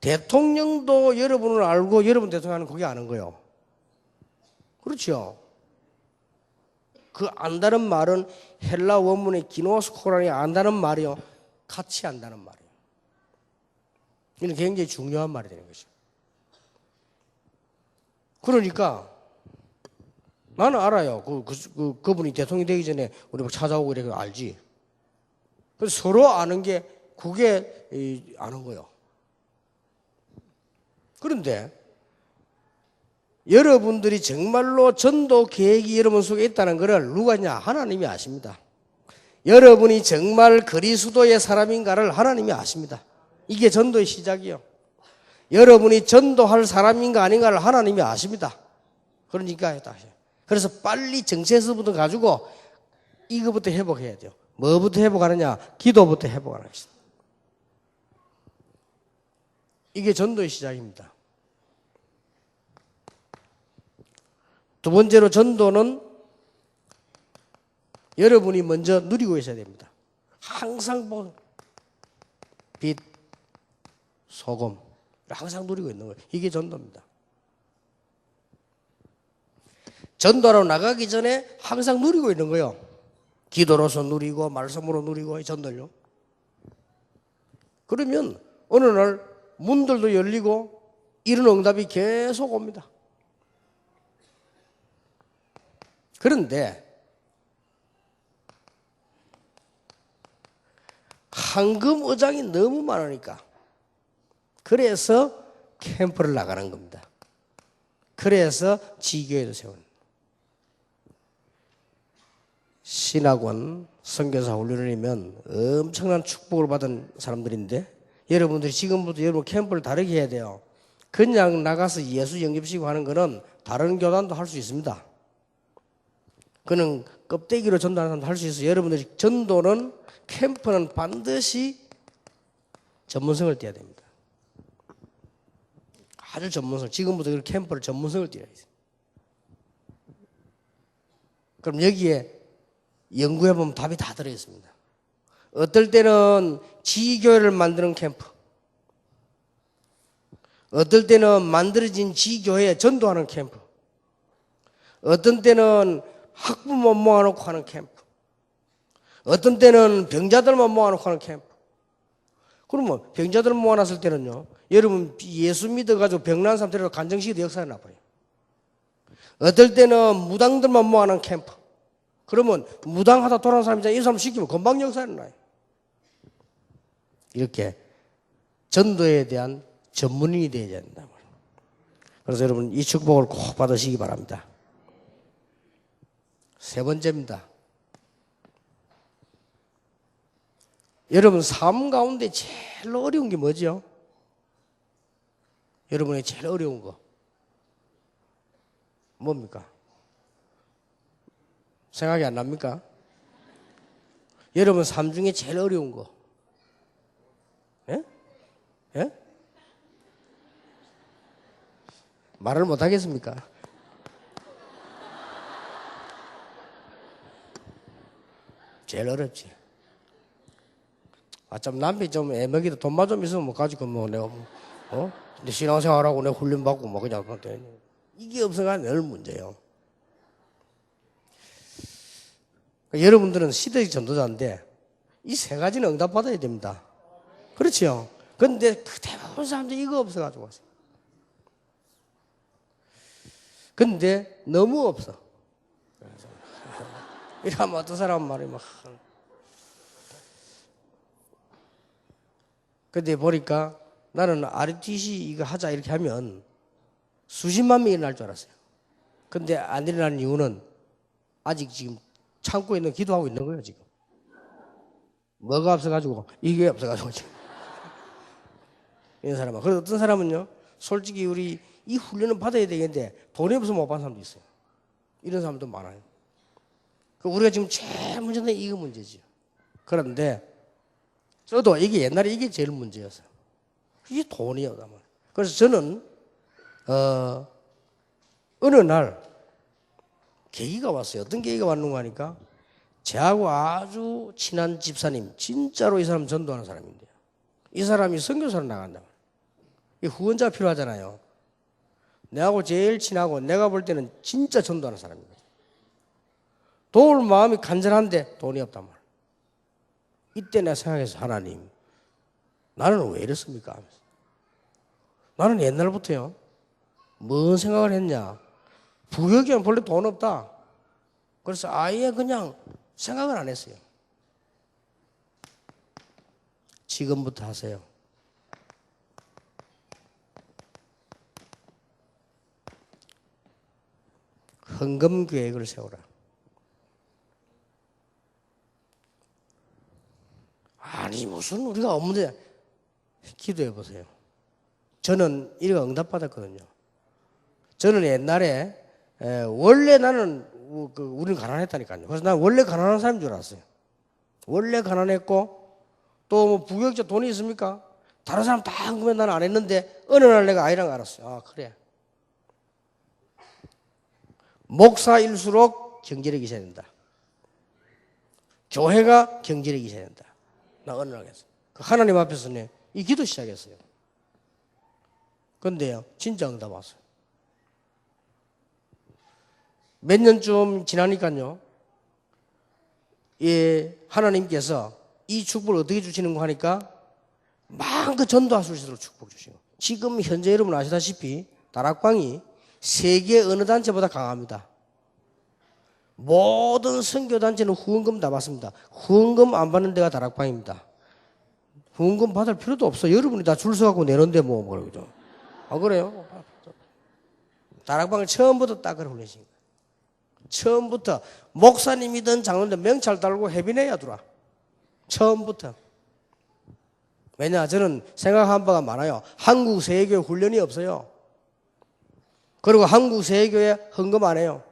Speaker 1: 대통령도 여러분을 알고 여러분 대통령은 그게 아는 거예요. 그렇죠. 그 안다는 말은 헬라 원문의 기노스코라니 안다는 말이요. 같이 안다는 말이에요. 이는 굉장히 중요한 말이 되는 것이죠. 그러니까 나는 알아요. 그분이 대통령이 되기 전에 우리 찾아오고 이렇게 알지. 그래서 서로 아는 게 그게 아는 거예요. 그런데 여러분들이 정말로 전도 계획이 여러분 속에 있다는 것을 누가 있냐? 하나님이 아십니다. 여러분이 정말 그리스도의 사람인가를 하나님이 아십니다. 이게 전도의 시작이요. 여러분이 전도할 사람인가 아닌가를 하나님이 아십니다. 그러니까 그래서 빨리 정체서부터 가지고 이거부터 회복해야 돼요. 뭐부터 회복하느냐? 기도부터 회복하는 것이다. 이게 전도의 시작입니다. 두 번째로 전도는 여러분이 먼저 누리고 있어야 됩니다. 항상 빛, 소금 항상 누리고 있는 거예요. 이게 전도입니다. 전도하러 나가기 전에 항상 누리고 있는 거예요. 기도로서 누리고 말씀으로 누리고 전도요. 그러면 어느 날 문들도 열리고 이런 응답이 계속 옵니다. 그런데 황금 의장이 너무 많으니까 그래서 캠프를 나가는 겁니다. 그래서 지교회를 세우는 신학원 선교사 훈련이면 엄청난 축복을 받은 사람들인데 여러분들이 지금부터 여러분 캠프를 다르게 해야 돼요. 그냥 나가서 예수 영접시키고 하는 거는 다른 교단도 할 수 있습니다. 그는 껍데기로 전도하는 사람도 할 수 있어요. 여러분들이 전도는 캠프는 반드시 전문성을 띄어야 됩니다. 아주 전문성. 지금부터 그 캠프를 전문성을 띄어야 돼요. 그럼 여기에 연구해보면 답이 다 들어있습니다. 어떨 때는 지교회를 만드는 캠프, 어떨 때는 만들어진 지교회에 전도하는 캠프, 어떤 때는 학부모 모아놓고 하는 캠프, 어떤 때는 병자들만 모아놓고 하는 캠프. 그러면 병자들 모아놨을 때는요, 여러분 예수 믿어가지고 병난 사람 데려가 간정시켜도 역사에 나빠요. 어떨 때는 무당들만 모아놓은 캠프. 그러면 무당하다 돌아온 사람이잖아요. 이 사람 시키면 금방 역사에 나요. 이렇게 전도에 대한 전문인이 되어야 된다. 그래서 여러분 이 축복을 꼭 받으시기 바랍니다. 세 번째입니다. 여러분 삶 가운데 제일 어려운 게 뭐죠? 여러분의 제일 어려운 거 뭡니까? 생각이 안 납니까? 여러분 삶 중에 제일 어려운 거. 예? 예? 말을 못 하겠습니까? 제일 어렵지. 좀 남편이 좀 애먹이도 돈만 좀 있으면 뭐 가지고 뭐 내가 뭐, 내 신앙생활하고 내가 훈련받고 뭐 그냥 이게 없어가 늘 문제예요. 그러니까 여러분들은 시대의 전도자인데 이 세 가지는 응답받아야 됩니다. 그렇지요? 근데 대부분 사람들이 이거 없어가지고 왔어요. 근데 너무 없어. 이러면 어떤 사람 말이 막. 근데 보니까 나는 RUTC 이거 하자 이렇게 하면 수십만 명이 날 줄 알았어요. 근데 안 일어나는 이유는 아직 지금 참고 있는 기도하고 있는 거예요, 지금. 뭐가 없어가지고, 이게 없어가지고, 지금. 이런 사람은. 그래서 어떤 사람은요, 솔직히 우리 이 훈련을 받아야 되겠는데 돈이 없어서 못 받는 사람도 있어요. 이런 사람도 많아요. 우리가 지금 제일 문제는 이거 문제죠. 그런데 저도 이게 옛날에 이게 제일 문제였어요. 이게 돈이었단 말이에요. 그래서 저는 어느 날 계기가 왔어요. 어떤 계기가 왔는가 하니까 저하고 아주 친한 집사님, 진짜로 이 사람 전도하는 사람인데요. 이 사람이 선교사로 나간다. 이 후원자가 필요하잖아요. 내하고 제일 친하고 내가 볼 때는 진짜 전도하는 사람입니다. 도울 마음이 간절한데 돈이 없단 말이에요. 이때 내가 생각해서 하나님, 나는 왜 이랬습니까? 하면서. 나는 옛날부터요, 뭔 생각을 했냐. 부역이면 본래 돈 없다. 그래서 아예 그냥 생각을 안 했어요. 지금부터 하세요. 헌금 계획을 세우라. 아니 무슨 우리가 없는데 기도해 보세요. 저는 이거 응답받았거든요. 저는 옛날에 원래 나는 우리는 가난했다니까요. 그래서 난 원래 가난한 사람인 줄 알았어요. 원래 가난했고 또 뭐 부역자 돈이 있습니까? 다른 사람 다 헌금해 나는 안 했는데 어느 날 내가 아이랑 알았어요. 아 그래. 목사일수록 경제력이 있어야 된다. 교회가 경제력이 있어야 된다. 나 어느 날 했어요. 하나님 앞에서는 이 기도 시작했어요. 근데요, 진짜 응답 왔어요. 몇 년쯤 지나니까요, 예, 하나님께서 이 축복을 어떻게 주시는 거 하니까 마음껏 전도할 수 있도록 축복 주시고, 지금 현재 여러분 아시다시피 다락방이 세계 어느 단체보다 강합니다. 모든 선교단체는 후원금 다 받습니다. 후원금 안 받는 데가 다락방입니다. 후원금 받을 필요도 없어. 여러분이 다 줄 서갖고 내는데 뭐 그러죠. 아 그래요? 다락방을 처음부터 딱 그래 훈련신 거예요. 처음부터 목사님이든 장로든 명찰 달고 해비내야 들어와. 처음부터. 왜냐 저는 생각한 바가 많아요. 한국 세계교회 훈련이 없어요. 그리고 한국 세계교회 헌금 안 해요.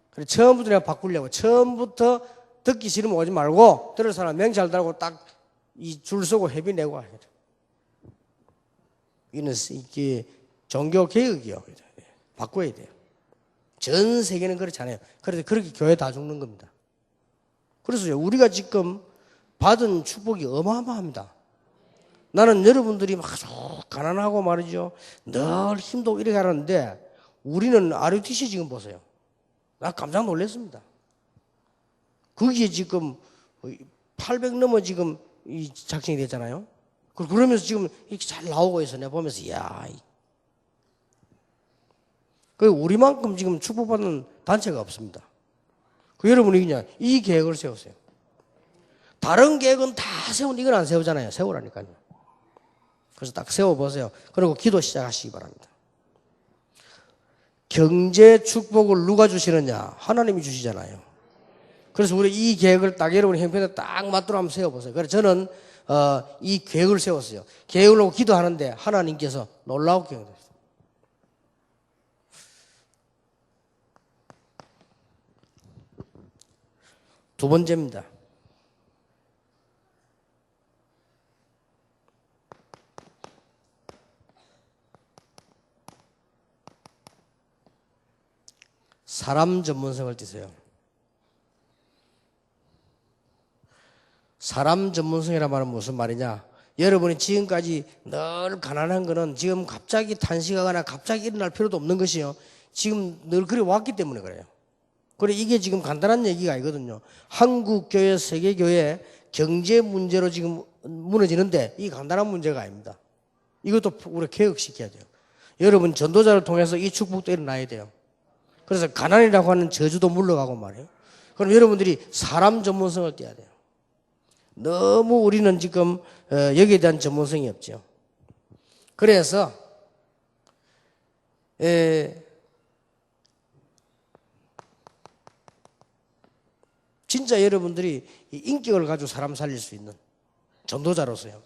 Speaker 1: 그래서 처음부터 내가 바꾸려고. 처음부터 듣기 싫으면 오지 말고 들을 사람 명찰 달고 딱 이 줄 서고 회비 내고 하게 돼. 이는 이게 종교 개혁이요. 바꿔야 돼요. 전 세계는 그렇지 않아요. 그래서 그렇게 교회 다 죽는 겁니다. 그래서 우리가 지금 받은 축복이 어마어마합니다. 나는 여러분들이 막 가난하고 말이죠. 늘 힘도 이렇게 하는데 우리는 RUTC 지금 보세요. 나 깜짝 놀랐습니다. 거기에 지금 800 넘어 지금 이 작성이 됐잖아요. 그러면서 지금 이렇게 잘 나오고 있어. 내가 보면서 이야. 우리만큼 지금 축복받는 단체가 없습니다. 여러분이 그냥 이 계획을 세우세요. 다른 계획은 다 세우는데 이건 안 세우잖아요. 세우라니까요. 그래서 딱 세워보세요. 그리고 기도 시작하시기 바랍니다. 경제 축복을 누가 주시느냐? 하나님이 주시잖아요. 그래서 우리 이 계획을 딱 여러분 형편에 딱 맞도록 한번 세워보세요. 그래서 저는 이 계획을 세웠어요. 계획을 놓고 기도하는데 하나님께서 놀라운 계획을 했어요. 두 번째입니다. 사람 전문성을 띠세요. 사람 전문성이란 말은 무슨 말이냐? 여러분이 지금까지 늘 가난한 거는 지금 갑자기 탄식하거나 갑자기 일어날 필요도 없는 것이요. 지금 늘 그래 왔기 때문에 그래요. 그래 이게 지금 간단한 얘기가 아니거든요. 한국 교회, 세계 교회 경제 문제로 지금 무너지는데 이 간단한 문제가 아닙니다. 이것도 우리 개혁시켜야 돼요. 여러분 전도자를 통해서 이 축복도 일어나야 돼요. 그래서 가난이라고 하는 저주도 물러가고 말이에요. 그럼 여러분들이 사람 전문성을 떼야 돼요. 너무 우리는 지금 여기에 대한 전문성이 없죠. 그래서 진짜 여러분들이 인격을 가지고 사람 살릴 수 있는 전도자로서요.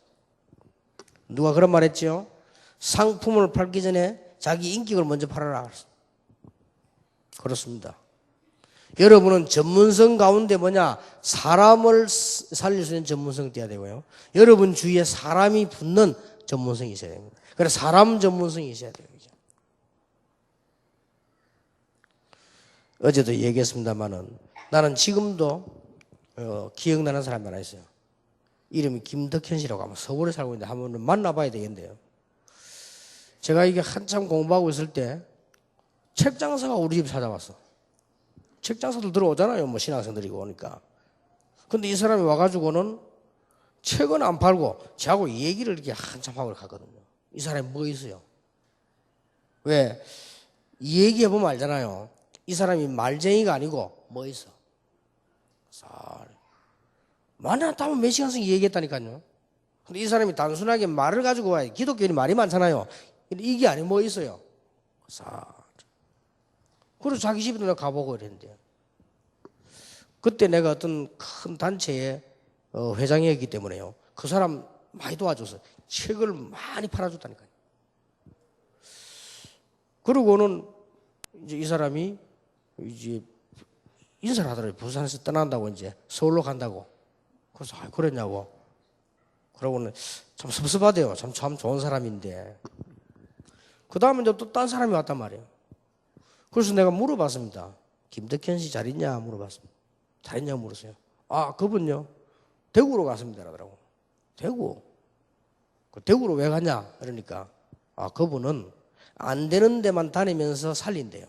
Speaker 1: 누가 그런 말 했죠? 상품을 팔기 전에 자기 인격을 먼저 팔아라. 그렇습니다. 여러분은 전문성 가운데 뭐냐? 사람을 살릴 수 있는 전문성이 돼야 되고요. 여러분 주위에 사람이 붙는 전문성이 있어야 됩니다. 그래서 사람 전문성이 있어야 돼요. 어제도 얘기했습니다만은 나는 지금도 기억나는 사람이 하나 있어요. 이름이 김덕현 씨라고 아마 서울에 살고 있는데 한번 만나봐야 되겠는데요. 제가 이게 한참 공부하고 있을 때 책 장사가 우리 집 찾아왔어. 책 장사들 들어오잖아요. 뭐 신학생들이 오니까. 근데 이 사람이 와가지고는 책은 안 팔고 저하고 얘기를 이렇게 한참 하고 가거든요. 이 사람이 뭐 있어요? 왜? 얘기해보면 알잖아요. 이 사람이 말쟁이가 아니고 뭐 있어? 많았다면 몇 시간씩 얘기했다니까요. 근데 이 사람이 단순하게 말을 가지고 와요. 기독교인이 말이 많잖아요. 이게 아니고 뭐 있어요? 그래서 자기 집에도 내가 가보고 이랬는데 그때 내가 어떤 큰 단체의 회장이었기 때문에요. 그 사람 많이 도와줘서 책을 많이 팔아줬다니까요. 그러고는 이제 이 사람이 이제 인사를 하더라고요. 부산에서 떠난다고 이제 서울로 간다고. 그래서 그랬냐고. 그러고는 참 섭섭하대요. 참 좋은 사람인데. 그 다음에 이제 또 딴 사람이 왔단 말이에요. 그래서 내가 물어봤습니다. 김덕현 씨 잘 있냐? 물어봤습니다. 잘 있냐고 물었어요. 아, 그분요? 대구로 갔습니다. 라더라고. 대구? 대구로 왜 갔냐? 그러니까, 아, 그분은 안 되는 데만 다니면서 살린대요.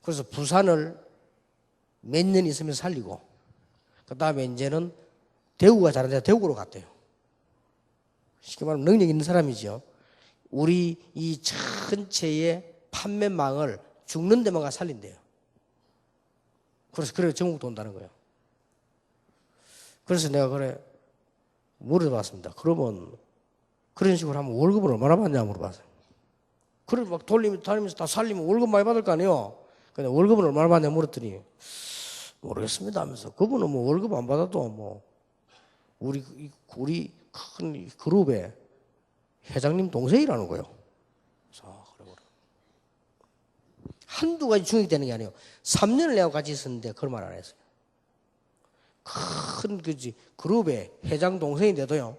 Speaker 1: 그래서 부산을 몇 년 있으면 살리고, 그 다음에 이제는 대구가 잘하는데 대구로 갔대요. 쉽게 말하면 능력 있는 사람이죠. 우리 이 전체의 판매망을 죽는 데만 가 살린대요. 그래서 그래 전국도 온다는 거예요. 그래서 내가 그래 물어봤습니다. 그러면 그런 식으로 하면 월급을 얼마나 받냐 물어봤어요. 그래 막 다니면서 다 살리면 월급 많이 받을 거 아니에요. 근데 월급은 얼마나 받냐 물었더니 모르겠습니다 하면서 그분은 뭐 월급 안 받아도 뭐 우리 큰 그룹의 회장님 동생이라는 거예요. 한두 가지 중익이 되는 게 아니에요. 3년을 내가 같이 있었는데 그런 말 안 했어요. 큰 그룹의 회장 동생인데도요.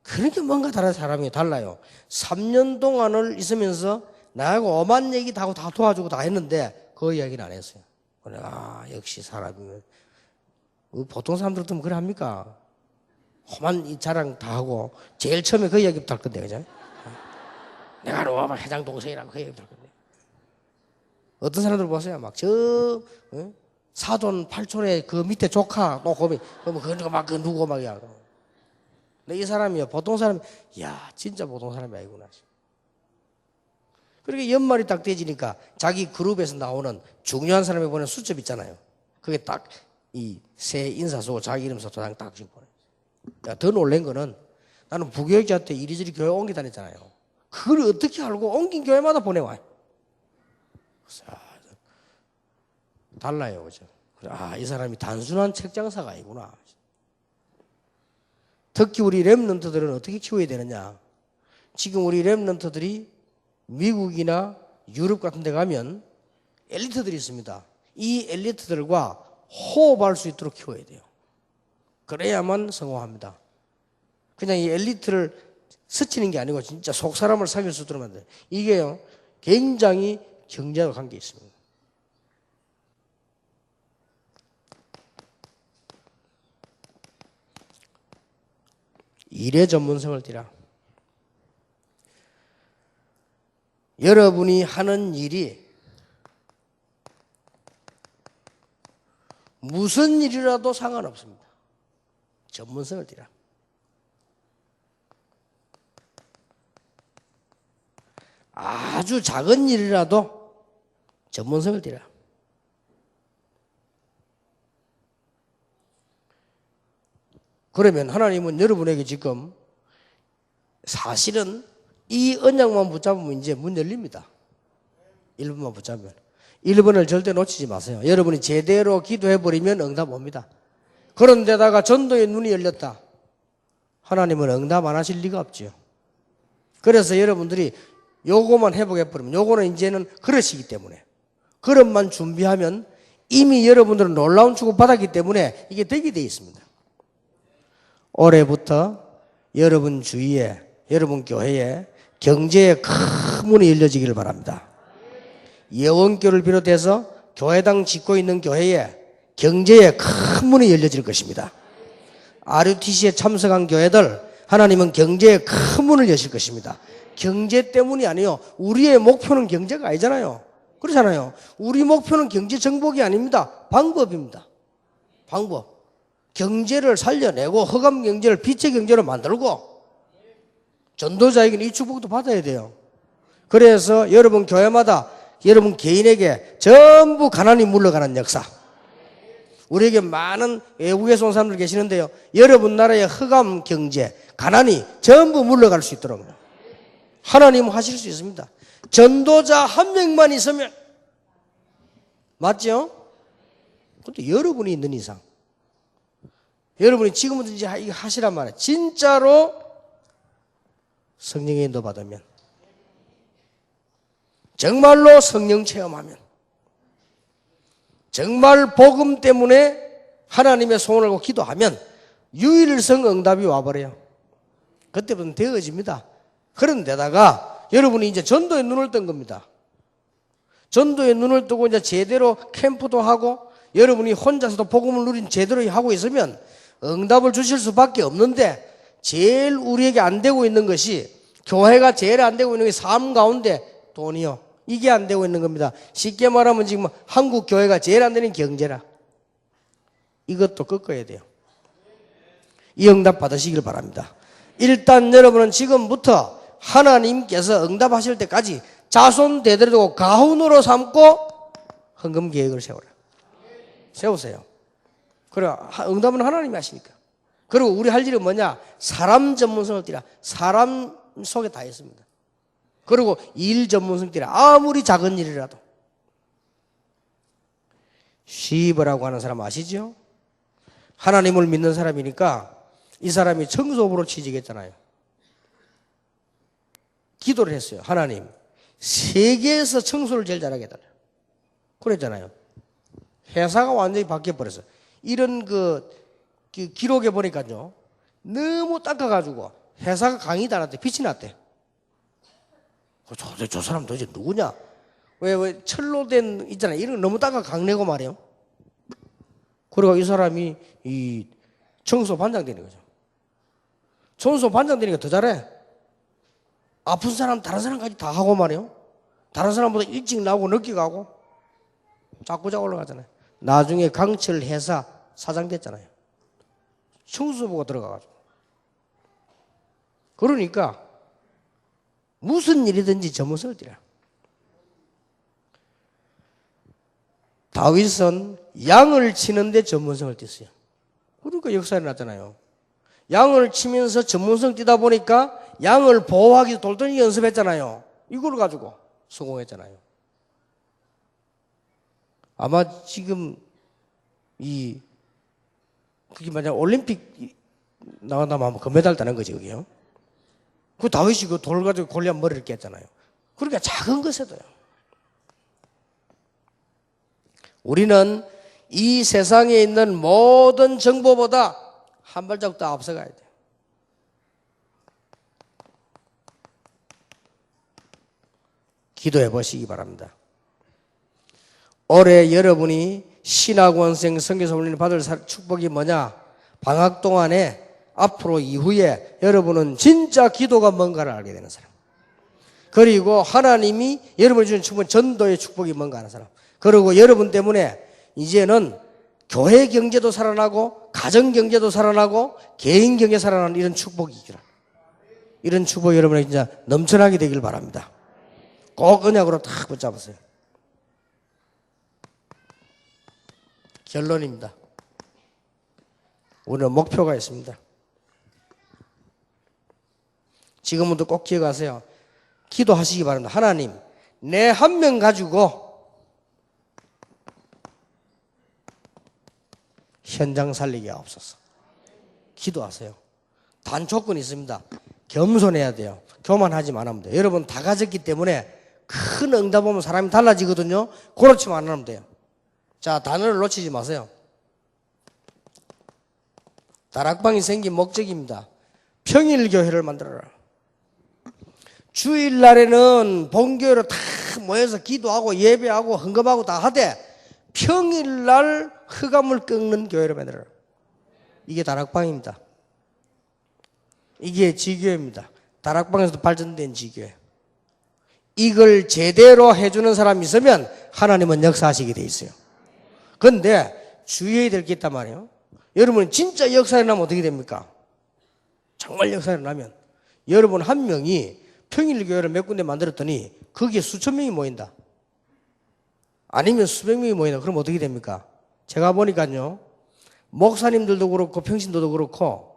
Speaker 1: 그렇게 뭔가 다른 사람이 달라요. 3년 동안을 있으면서 나하고 엄한 얘기 다 하고 다 도와주고 다 했는데 그 이야기는 안 했어요. 아, 역시 사람이면 보통 사람들 같으면 그래 합니까? 험한 이 자랑 다 하고 제일 처음에 그 이야기부터 할 건데 그죠? 내가 너 회장 동생이라고 그 얘기부터 할 건데 어떤 사람들 보세요. 막 사돈 팔촌의 그 밑에 조카 또 거기 그거 막 누구 막이야. 근데 이 사람이요 보통 사람 야 진짜 보통 사람이 아니구나. 그렇게 연말이 딱 되지니까 자기 그룹에서 나오는 중요한 사람이 보낸 수첩 있잖아요. 그게 딱 이 새 인사 쓰고 자기 이름 써서 딱 지금 보내. 더 놀란 거는 나는 부교육자 때 이리저리 교회 옮겨 다녔잖아요. 그걸 어떻게 알고 옮긴 교회마다 보내와요. 달라요, 그죠? 아, 이 사람이 단순한 책 장사가 아니구나. 특히 우리 렘넌트들은 어떻게 키워야 되느냐? 지금 우리 렘넌트들이 미국이나 유럽 같은 데 가면 엘리트들이 있습니다. 이 엘리트들과 호흡할 수 있도록 키워야 돼요. 그래야만 성공합니다. 그냥 이 엘리트를 스치는 게 아니고 진짜 속 사람을 사귈 수 있도록 만들어요. 이게요, 굉장히 경제와 관계 있습니다. 일의 전문성을 띠라. 여러분이 하는 일이 무슨 일이라도 상관없습니다. 전문성을 띠라. 아주 작은 일이라도 전문성을 띠라. 그러면 하나님은 여러분에게 지금 사실은 이 언약만 붙잡으면 이제 문 열립니다. 1번만 붙잡으면. 1번을 절대 놓치지 마세요. 여러분이 제대로 기도해버리면 응답 옵니다. 그런데다가 전도의 눈이 열렸다. 하나님은 응답 안 하실 리가 없지요. 그래서 여러분들이 요거만 회복해버리면, 요거는 이제는 그릇이기 때문에, 그릇만 준비하면 이미 여러분들은 놀라운 축복 받았기 때문에 이게 되게 돼 있습니다. 올해부터 여러분 주위에, 여러분 교회에 경제의 큰 문이 열려지기를 바랍니다. 예원교를 비롯해서 교회당 짓고 있는 교회에 경제의 큰 문이 열려질 것입니다. RUTC에 참석한 교회들, 하나님은 경제의 큰 문을 여실 것입니다. 경제 때문이 아니요, 우리의 목표는 경제가 아니잖아요. 그렇잖아요. 우리 목표는 경제 정복이 아닙니다. 방법입니다. 방법. 경제를 살려내고 흑암 경제를 빛의 경제로 만들고 전도자에게는 이 축복도 받아야 돼요. 그래서 여러분 교회마다 여러분 개인에게 전부 가난이 물러가는 역사. 우리에게 많은 외국에서 온 사람들 계시는데요, 여러분 나라의 흑암 경제, 가난이 전부 물러갈 수 있도록 하나님은 하실 수 있습니다. 전도자 한 명만 있으면, 맞죠? 근데 여러분이 있는 이상, 여러분이 지금부터 이제 이거 하시란 말이에요. 진짜로 성령의 인도 받으면, 정말로 성령 체험하면, 정말 복음 때문에 하나님의 소원을 걸고 기도하면 유일성 응답이 와버려요. 그때부터는 되어집니다. 그런데다가 여러분이 이제 전도에 눈을 뜬 겁니다. 전도에 눈을 뜨고 이제 제대로 캠프도 하고 여러분이 혼자서도 복음을 누린 제대로 하고 있으면 응답을 주실 수밖에 없는데, 제일 우리에게 안 되고 있는 것이, 교회가 제일 안 되고 있는 게 삶 가운데 돈이요. 이게 안 되고 있는 겁니다. 쉽게 말하면 지금 한국 교회가 제일 안 되는 경제라. 이것도 꺾어야 돼요. 이 응답 받으시길 바랍니다. 일단 여러분은 지금부터 하나님께서 응답하실 때까지 자손 대대로 두고 가훈으로 삼고 헌금 계획을 세워라. 세우세요. 그래, 응답은 하나님이 하시니까. 그리고 우리 할 일은 뭐냐? 사람 전문성을 띠라. 사람 속에 다 있습니다. 그리고 일 전문성 띠라. 아무리 작은 일이라도. 시버라고 하는 사람 아시죠? 하나님을 믿는 사람이니까 이 사람이 청소부로 취직했잖아요. 기도를 했어요. 하나님, 세계에서 청소를 제일 잘하게 해달라. 그랬잖아요. 회사가 완전히 바뀌어버렸어요. 이런 기록에 보니까요, 너무 닦아가지고 회사가 강이 달았대. 빛이 났대. 저 사람 도대체 누구냐? 왜 철로 된 있잖아요. 이런 거 너무 닦아 강내고 말이에요. 그리고 이 사람이 이 청소 반장 되는 거죠. 청소 반장 되니까 더 잘해. 아픈 사람 다른 사람까지 다 하고 말이에요. 다른 사람보다 일찍 나오고 늦게 가고 자꾸 올라가잖아요. 나중에 강철 회사 사장 됐잖아요. 청소부가 들어가가지고. 그러니까 무슨 일이든지 전문성을 띠라. 다윗은 양을 치는데 전문성을 띠었어요. 그러니까 역사에 났잖아요. 양을 치면서 전문성 띠다 보니까 양을 보호하기 위해서 돌덩이 연습했잖아요. 이걸 가지고 성공했잖아요. 아마 지금 그게 만약 올림픽 나간다면 아마 금메달 따는 거지, 그게요. 그 다윗이 그 돌 가지고 골리앗 머리를 깼잖아요. 그러니까 작은 것에도요. 우리는 이 세상에 있는 모든 정보보다 한 발자국 더 앞서가야 돼요. 기도해 보시기 바랍니다. 올해 여러분이 신학원생 선교사 훈련을 받을 축복이 뭐냐? 방학 동안에 앞으로 이후에 여러분은 진짜 기도가 뭔가를 알게 되는 사람. 그리고 하나님이 여러분이 주는 축복, 전도의 축복이 뭔가 하는 사람. 그리고 여러분 때문에 이제는 교회 경제도 살아나고 가정 경제도 살아나고 개인 경제 살아나는 이런 축복이 있더라. 이런 축복이 여러분에게 진짜 넘쳐나게 되길 바랍니다. 꼭 언약으로 딱 붙잡으세요. 결론입니다. 우리는 목표가 있습니다. 지금부터 꼭 기억하세요. 기도하시기 바랍니다. 하나님, 내 한 명 가지고 현장 살리게 하옵소서. 기도하세요. 단 조건이 있습니다. 겸손해야 돼요. 교만하지 말으면 돼요. 여러분 다 가졌기 때문에 큰 응답 오면 사람이 달라지거든요. 그렇지만 안 하면 돼요. 자, 단어를 놓치지 마세요. 다락방이 생긴 목적입니다. 평일교회를 만들어라. 주일날에는 본교회로 다 모여서 기도하고 예배하고 헌금하고 다 하되 평일날 흑암을 꺾는 교회를 만들어라. 이게 다락방입니다. 이게 지교회입니다. 다락방에서도 발전된 지교회. 이걸 제대로 해주는 사람이 있으면 하나님은 역사하시게 돼 있어요. 그런데 주의해야 될 게 있단 말이에요. 여러분 진짜 역사에 나면 어떻게 됩니까? 정말 역사에 나면 여러분 한 명이 평일교회를 몇 군데 만들었더니 거기에 수천 명이 모인다. 아니면 수백 명이 모인다. 그럼 어떻게 됩니까? 제가 보니까요, 목사님들도 그렇고 평신도도 그렇고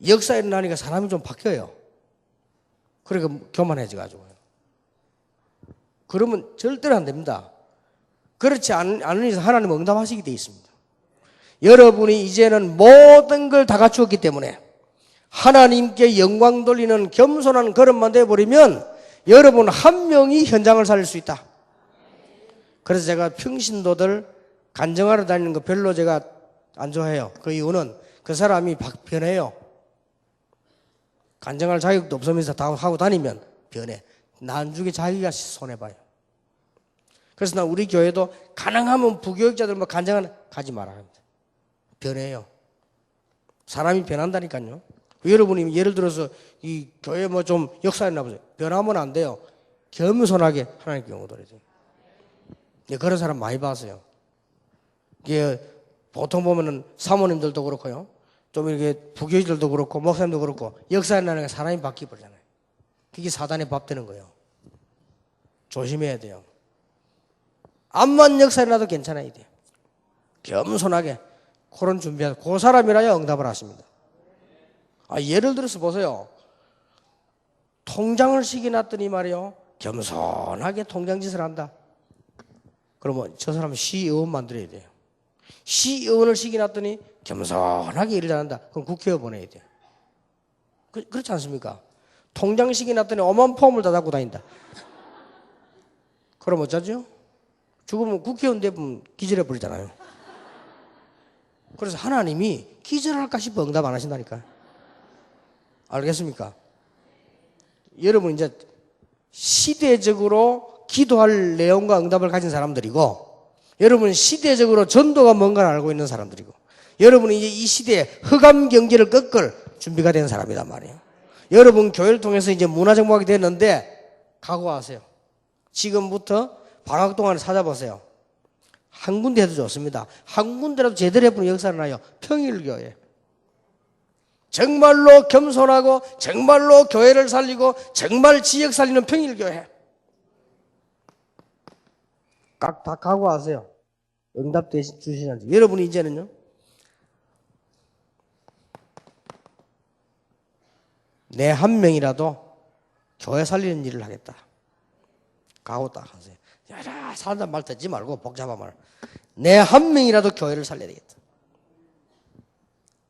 Speaker 1: 역사에 일어나니까 사람이 좀 바뀌어요. 그러니까 교만해져가지고요. 그러면 절대로 안 됩니다. 그렇지 않은 이상 하나님은 응답하시게 돼 있습니다. 여러분이 이제는 모든 걸 다 갖추었기 때문에 하나님께 영광 돌리는 겸손한 걸음만 돼버리면 여러분 한 명이 현장을 살릴 수 있다. 그래서 제가 평신도들 간증하러 다니는 거 별로 제가 안 좋아해요. 그 이유는 그 사람이 변해요. 간증할 자격도 없으면서 다 하고 다니면 변해. 나중에 자기가 손해봐요. 그래서 나 우리 교회도 가능하면 부교육자들 뭐 간증하는 가지 말아야 합니다. 변해요. 사람이 변한다니까요. 여러분이 예를 들어서 이 교회 뭐 좀 역사에 나보세요. 변하면 안 돼요. 겸손하게 하나님께 영광 돌려줘요. 그런 사람 많이 봤어요. 이게 보통 보면은 사모님들도 그렇고요. 좀 이렇게 부교육들도 그렇고 목사님도 그렇고 역사에 나는 사람이 바뀌어 버리잖아요. 그게 사단의 밥 되는 거예요. 조심해야 돼요. 암만 역사에 나도 괜찮아야 돼요. 겸손하게 그런 준비하고 그 사람이라야 응답을 하십니다. 예를 들어서 보세요. 통장을 시켜놨더니 말이요, 겸손하게 통장짓을 한다. 그러면 저 사람은 시의원 만들어야 돼요. 시의원을 시켜놨더니 겸손하게 일을 잘한다. 그럼 국회의원 보내야 돼요. 그렇지 않습니까? 통장 시켜놨더니 어마어마한 폼을 다 갖고 다닌다. 그럼 어쩌죠? 죽으면 국회의원 되면 기절해 버리잖아요. 그래서 하나님이 기절할까 싶어 응답 안 하신다니까. 알겠습니까? 여러분 이제 시대적으로 기도할 내용과 응답을 가진 사람들이고, 여러분은 시대적으로 전도가 뭔가를 알고 있는 사람들이고, 여러분은 이제 이 시대에 흑암 경제를 꺾을 준비가 된 사람이란 말이에요. 여러분 교회를 통해서 이제 문화정복이 됐는데 각오하세요. 지금부터 방학 동안에 찾아보세요. 한 군데 해도 좋습니다. 한 군데라도 제대로 해보는 역사를 나요. 평일교회. 정말로 겸손하고 정말로 교회를 살리고 정말 지역 살리는 평일교회. 다 각오하세요. 응답 주시는지. 여러분이 이제는요, 내 한 명이라도 교회 살리는 일을 하겠다. 각오 딱 하세요. 야, 사람 말 듣지 말고 복잡한 말. 내 한 명이라도 교회를 살려야 되겠다.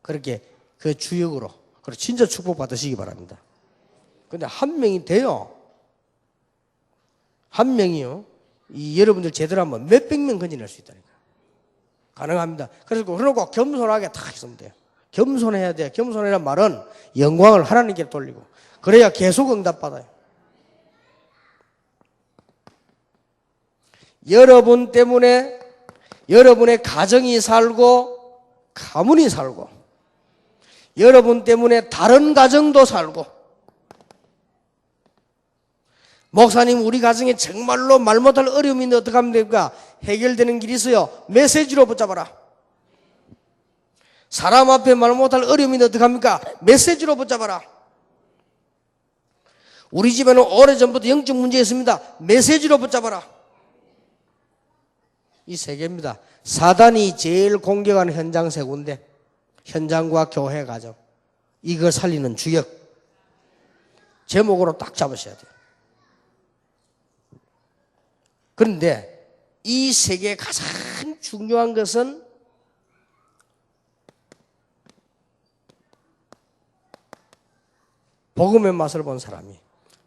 Speaker 1: 그렇게 그 주역으로, 그리고 진짜 축복 받으시기 바랍니다. 근데 한 명이 돼요. 한 명이요. 이 여러분들 제대로 하면 몇백 명 건진할 수 있다니까. 가능합니다. 그래서 그러고 겸손하게 탁 있으면 돼요. 겸손해야 돼요. 겸손이란 말은 영광을 하나님께 돌리고 그래야 계속 응답받아요. 여러분 때문에 여러분의 가정이 살고 가문이 살고 여러분 때문에 다른 가정도 살고 목사님 우리 가정에 정말로 말 못할 어려움이 있는데 어떻게 하면 됩니까? 해결되는 길이 있어요. 메시지로 붙잡아라. 사람 앞에 말 못할 어려움이 있는데 어떻게 합니까? 메시지로 붙잡아라. 우리 집에는 오래전부터 영적 문제 있습니다. 메시지로 붙잡아라. 이 세 개입니다. 사단이 제일 공격하는 현장 세 군데. 현장과 교회 가정. 이걸 살리는 주역. 제목으로 딱 잡으셔야 돼요. 그런데 이 세 개의 가장 중요한 것은 복음의 맛을 본 사람이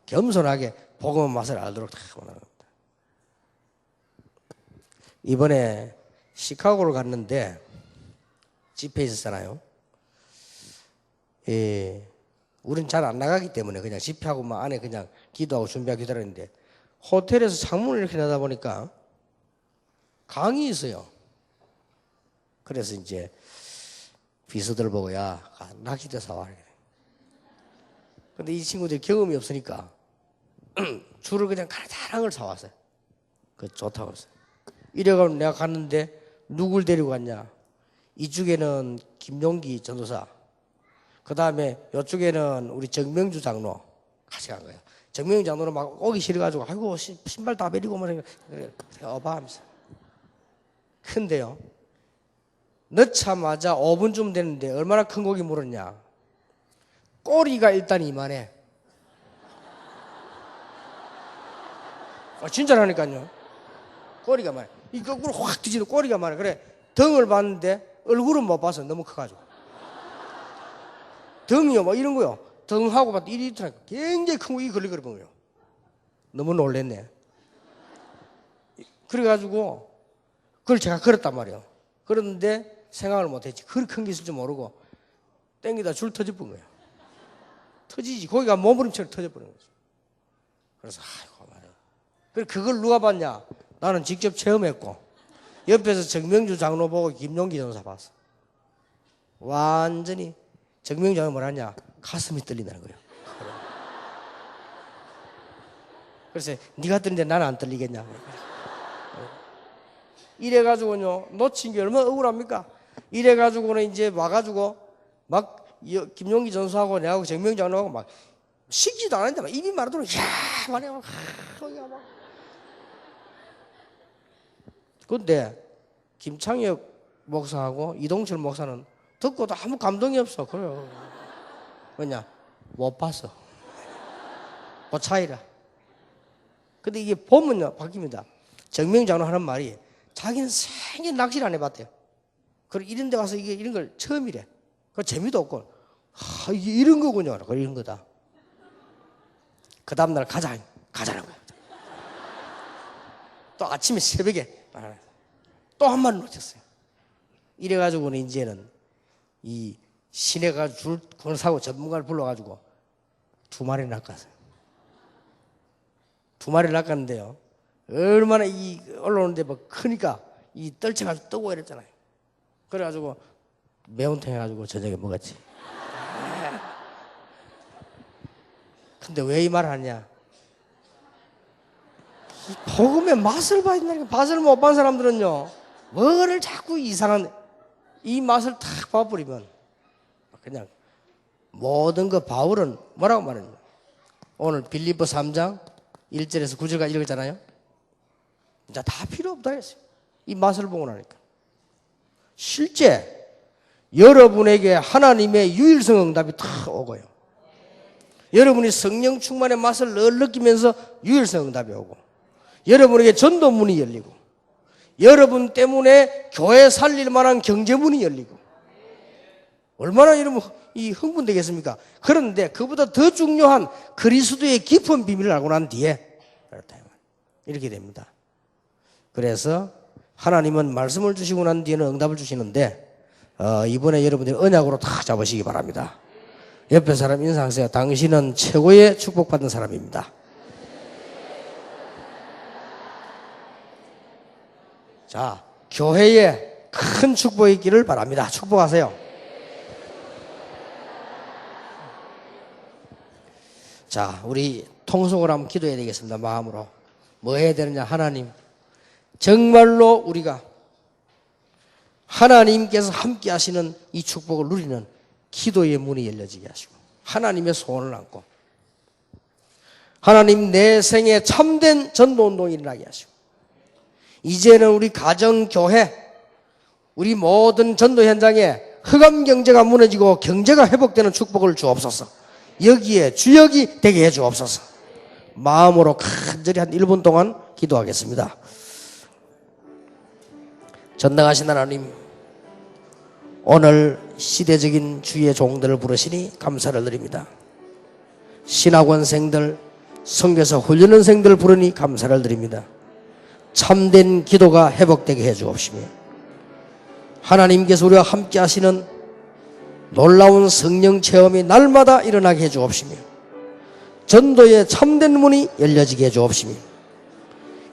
Speaker 1: 겸손하게 복음의 맛을 알도록 다 원하는 겁니다. 이번에 시카고를 갔는데 집회에 있었잖아요. 우린 잘 안 나가기 때문에 그냥 집회하고 막 안에 그냥 기도하고 준비하고 기다렸는데 호텔에서 창문을 이렇게 내다 보니까 강이 있어요. 그래서 이제 비서들 보고 야 낚싯대 사와. 근데 이 친구들이 경험이 없으니까 줄을 그냥 가장한 걸 사왔어요. 그 좋다고 했어요. 이래가지고 내가 갔는데 누굴 데리고 갔냐. 이쪽에는 김용기 전도사, 그 다음에 이쪽에는 우리 정명주 장로 같이 간 거예요. 정명주 장로는 막 오기 싫어가지고 아이고 신발 다 버리고 뭐 어바하면서. 근데요 넣자마자 5분쯤 됐는데 얼마나 큰 고기 물었냐. 꼬리가 일단 이만해. 진짜라니까요. 꼬리가 많아. 이 거꾸로 확 뒤지는 꼬리가 많아. 그래 등을 봤는데 얼굴은 못 봐서 너무 커가지고. 등이요 뭐 이런 거요. 등하고 봤더니 이리 있더라니까. 굉장히 큰 거 이 걸리거든 거예요. 너무 놀랬네. 그래가지고 그걸 제가 걸었단 말이에요. 그런데 생각을 못했지. 그렇게 큰 게 있을 줄 모르고 땡기다 줄 터져본 거예요. 터지지. 거기가 몸부림처럼 터져버린 거죠. 그래서 아이고 말이야. 그래 그걸 누가 봤냐? 나는 직접 체험했고 옆에서 정명주 장로 보고 김용기 전사 봤어. 완전히 정명주 장로 뭐라냐? 가슴이 떨린다는 거예요. 그래서 네가 떨리는데 나는 안 떨리겠냐? 이래가지고요 놓친 게 얼마나 억울합니까? 이래가지고는 이제 와가지고 막 김용기 전수하고 내하고 정명주 장로하고 막 식지도 않았는데 막 입이 마르도록 야 말이야 막 근데 김창혁 목사하고 이동철 목사는 듣고도 아무 감동이 없어. 그래요. 왜냐? 못 봤어. 그 차이라. 근데 이게 보면요 바뀝니다. 정명주 장로 하는 말이 자기는 생전 낚시를 안 해봤대요. 그리고 이런 데 와서 이게 이런 걸 처음이래. 그 재미도 없고 이게 이런 거군요. 이런 거다. 그 다음날 가자는 거야. 또 아침에 새벽에 또 한 마리 놓쳤어요. 이래가지고는 이제는 이 시내가 줄 사고 전문가를 불러가지고 2마리 낚았어요. 2마리 낚았는데요. 얼마나 이 올라오는데 뭐 크니까 이 떨쳐가지고 뜨고 이랬잖아요. 그래가지고 매운탕 해가지고 저녁에 먹었지. 근데 왜 이 말을 하냐? 이 복음의 맛을 봐야 된다니까. 맛을 못 본 사람들은요 뭐를 자꾸 이상한 이 맛을 탁 봐버리면 그냥 모든 거. 바울은 뭐라고 말했냐? 오늘 빌립보 3장 1절에서 9절까지 읽었잖아요. 이제 다 필요 없다 했어요. 이 맛을 보고 나니까. 실제 여러분에게 하나님의 유일성 응답이 탁 오고요. 여러분이 성령 충만의 맛을 늘 느끼면서 유일성 응답이 오고, 여러분에게 전도문이 열리고, 여러분 때문에 교회 살릴 만한 경제문이 열리고, 얼마나 여러분 이 흥분되겠습니까? 그런데 그보다 더 중요한 그리스도의 깊은 비밀을 알고 난 뒤에 이렇게 됩니다. 그래서 하나님은 말씀을 주시고 난 뒤에는 응답을 주시는데 이번에 여러분들이 언약으로 다 잡으시기 바랍니다. 옆에 사람 인사하세요. 당신은 최고의 축복받은 사람입니다. 자, 교회에 큰 축복이 있기를 바랍니다. 축복하세요. 자, 우리 통속을 한번 기도해야 되겠습니다. 마음으로. 뭐 해야 되느냐? 하나님, 정말로 우리가 하나님께서 함께 하시는 이 축복을 누리는 기도의 문이 열려지게 하시고 하나님의 소원을 안고 하나님 내 생에 참된 전도운동이 일어나게 하시고 이제는 우리 가정, 교회, 우리 모든 전도 현장에 흑암 경제가 무너지고 경제가 회복되는 축복을 주옵소서. 여기에 주역이 되게 해 주옵소서. 마음으로 간절히 한 1분 동안 기도하겠습니다. 전능하신 하나님, 오늘 시대적인 주의 종들을 부르시니 감사를 드립니다. 신학원생들, 선교사 훈련원생들 부르니 감사를 드립니다. 참된 기도가 회복되게 해 주옵시며 하나님께서 우리와 함께 하시는 놀라운 성령 체험이 날마다 일어나게 해 주옵시며 전도의 참된 문이 열려지게 해 주옵시며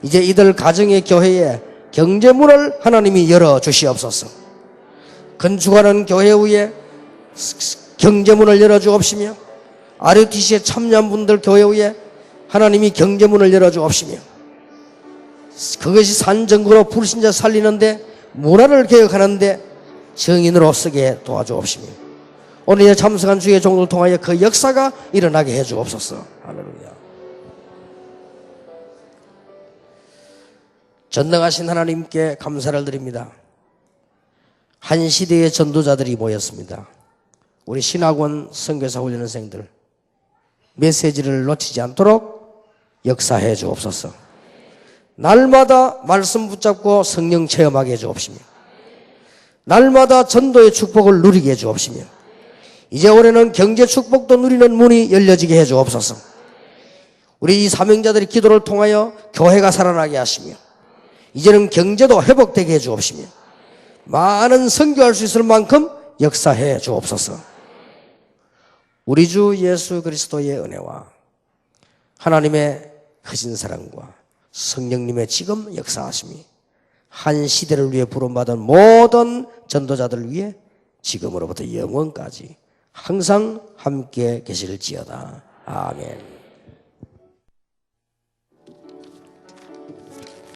Speaker 1: 이제 이들 가정의 교회에 경제문을 하나님이 열어 주시옵소서. 건축하는 교회 위에 경제문을 열어 주옵시며 RUTC에 참여한 분들 교회 위에 하나님이 경제문을 열어 주옵시며 그것이 산정구로 불신자 살리는데 문화를 개혁하는데 정인으로 쓰게 도와주옵시며 오늘 참석한 주의 종을 통하여 그 역사가 일어나게 해 주옵소서. 할렐루야. 전능하신 하나님께 감사를 드립니다. 한 시대의 전도자들이 모였습니다. 우리 신학원 선교사 훈련생들 메시지를 놓치지 않도록 역사해 주옵소서. 날마다 말씀 붙잡고 성령 체험하게 해 주옵시며 날마다 전도의 축복을 누리게 해 주옵시며 이제 올해는 경제 축복도 누리는 문이 열려지게 해 주옵소서. 우리 이 사명자들의 기도를 통하여 교회가 살아나게 하시며 이제는 경제도 회복되게 해 주옵시며 많은 선교할 수 있을 만큼 역사해 주옵소서. 우리 주 예수 그리스도의 은혜와 하나님의 크신 사랑과 성령님의 지금 역사하심이 한 시대를 위해 부름받은 모든 전도자들을 위해 지금으로부터 영원까지 항상 함께 계실지어다. 아멘.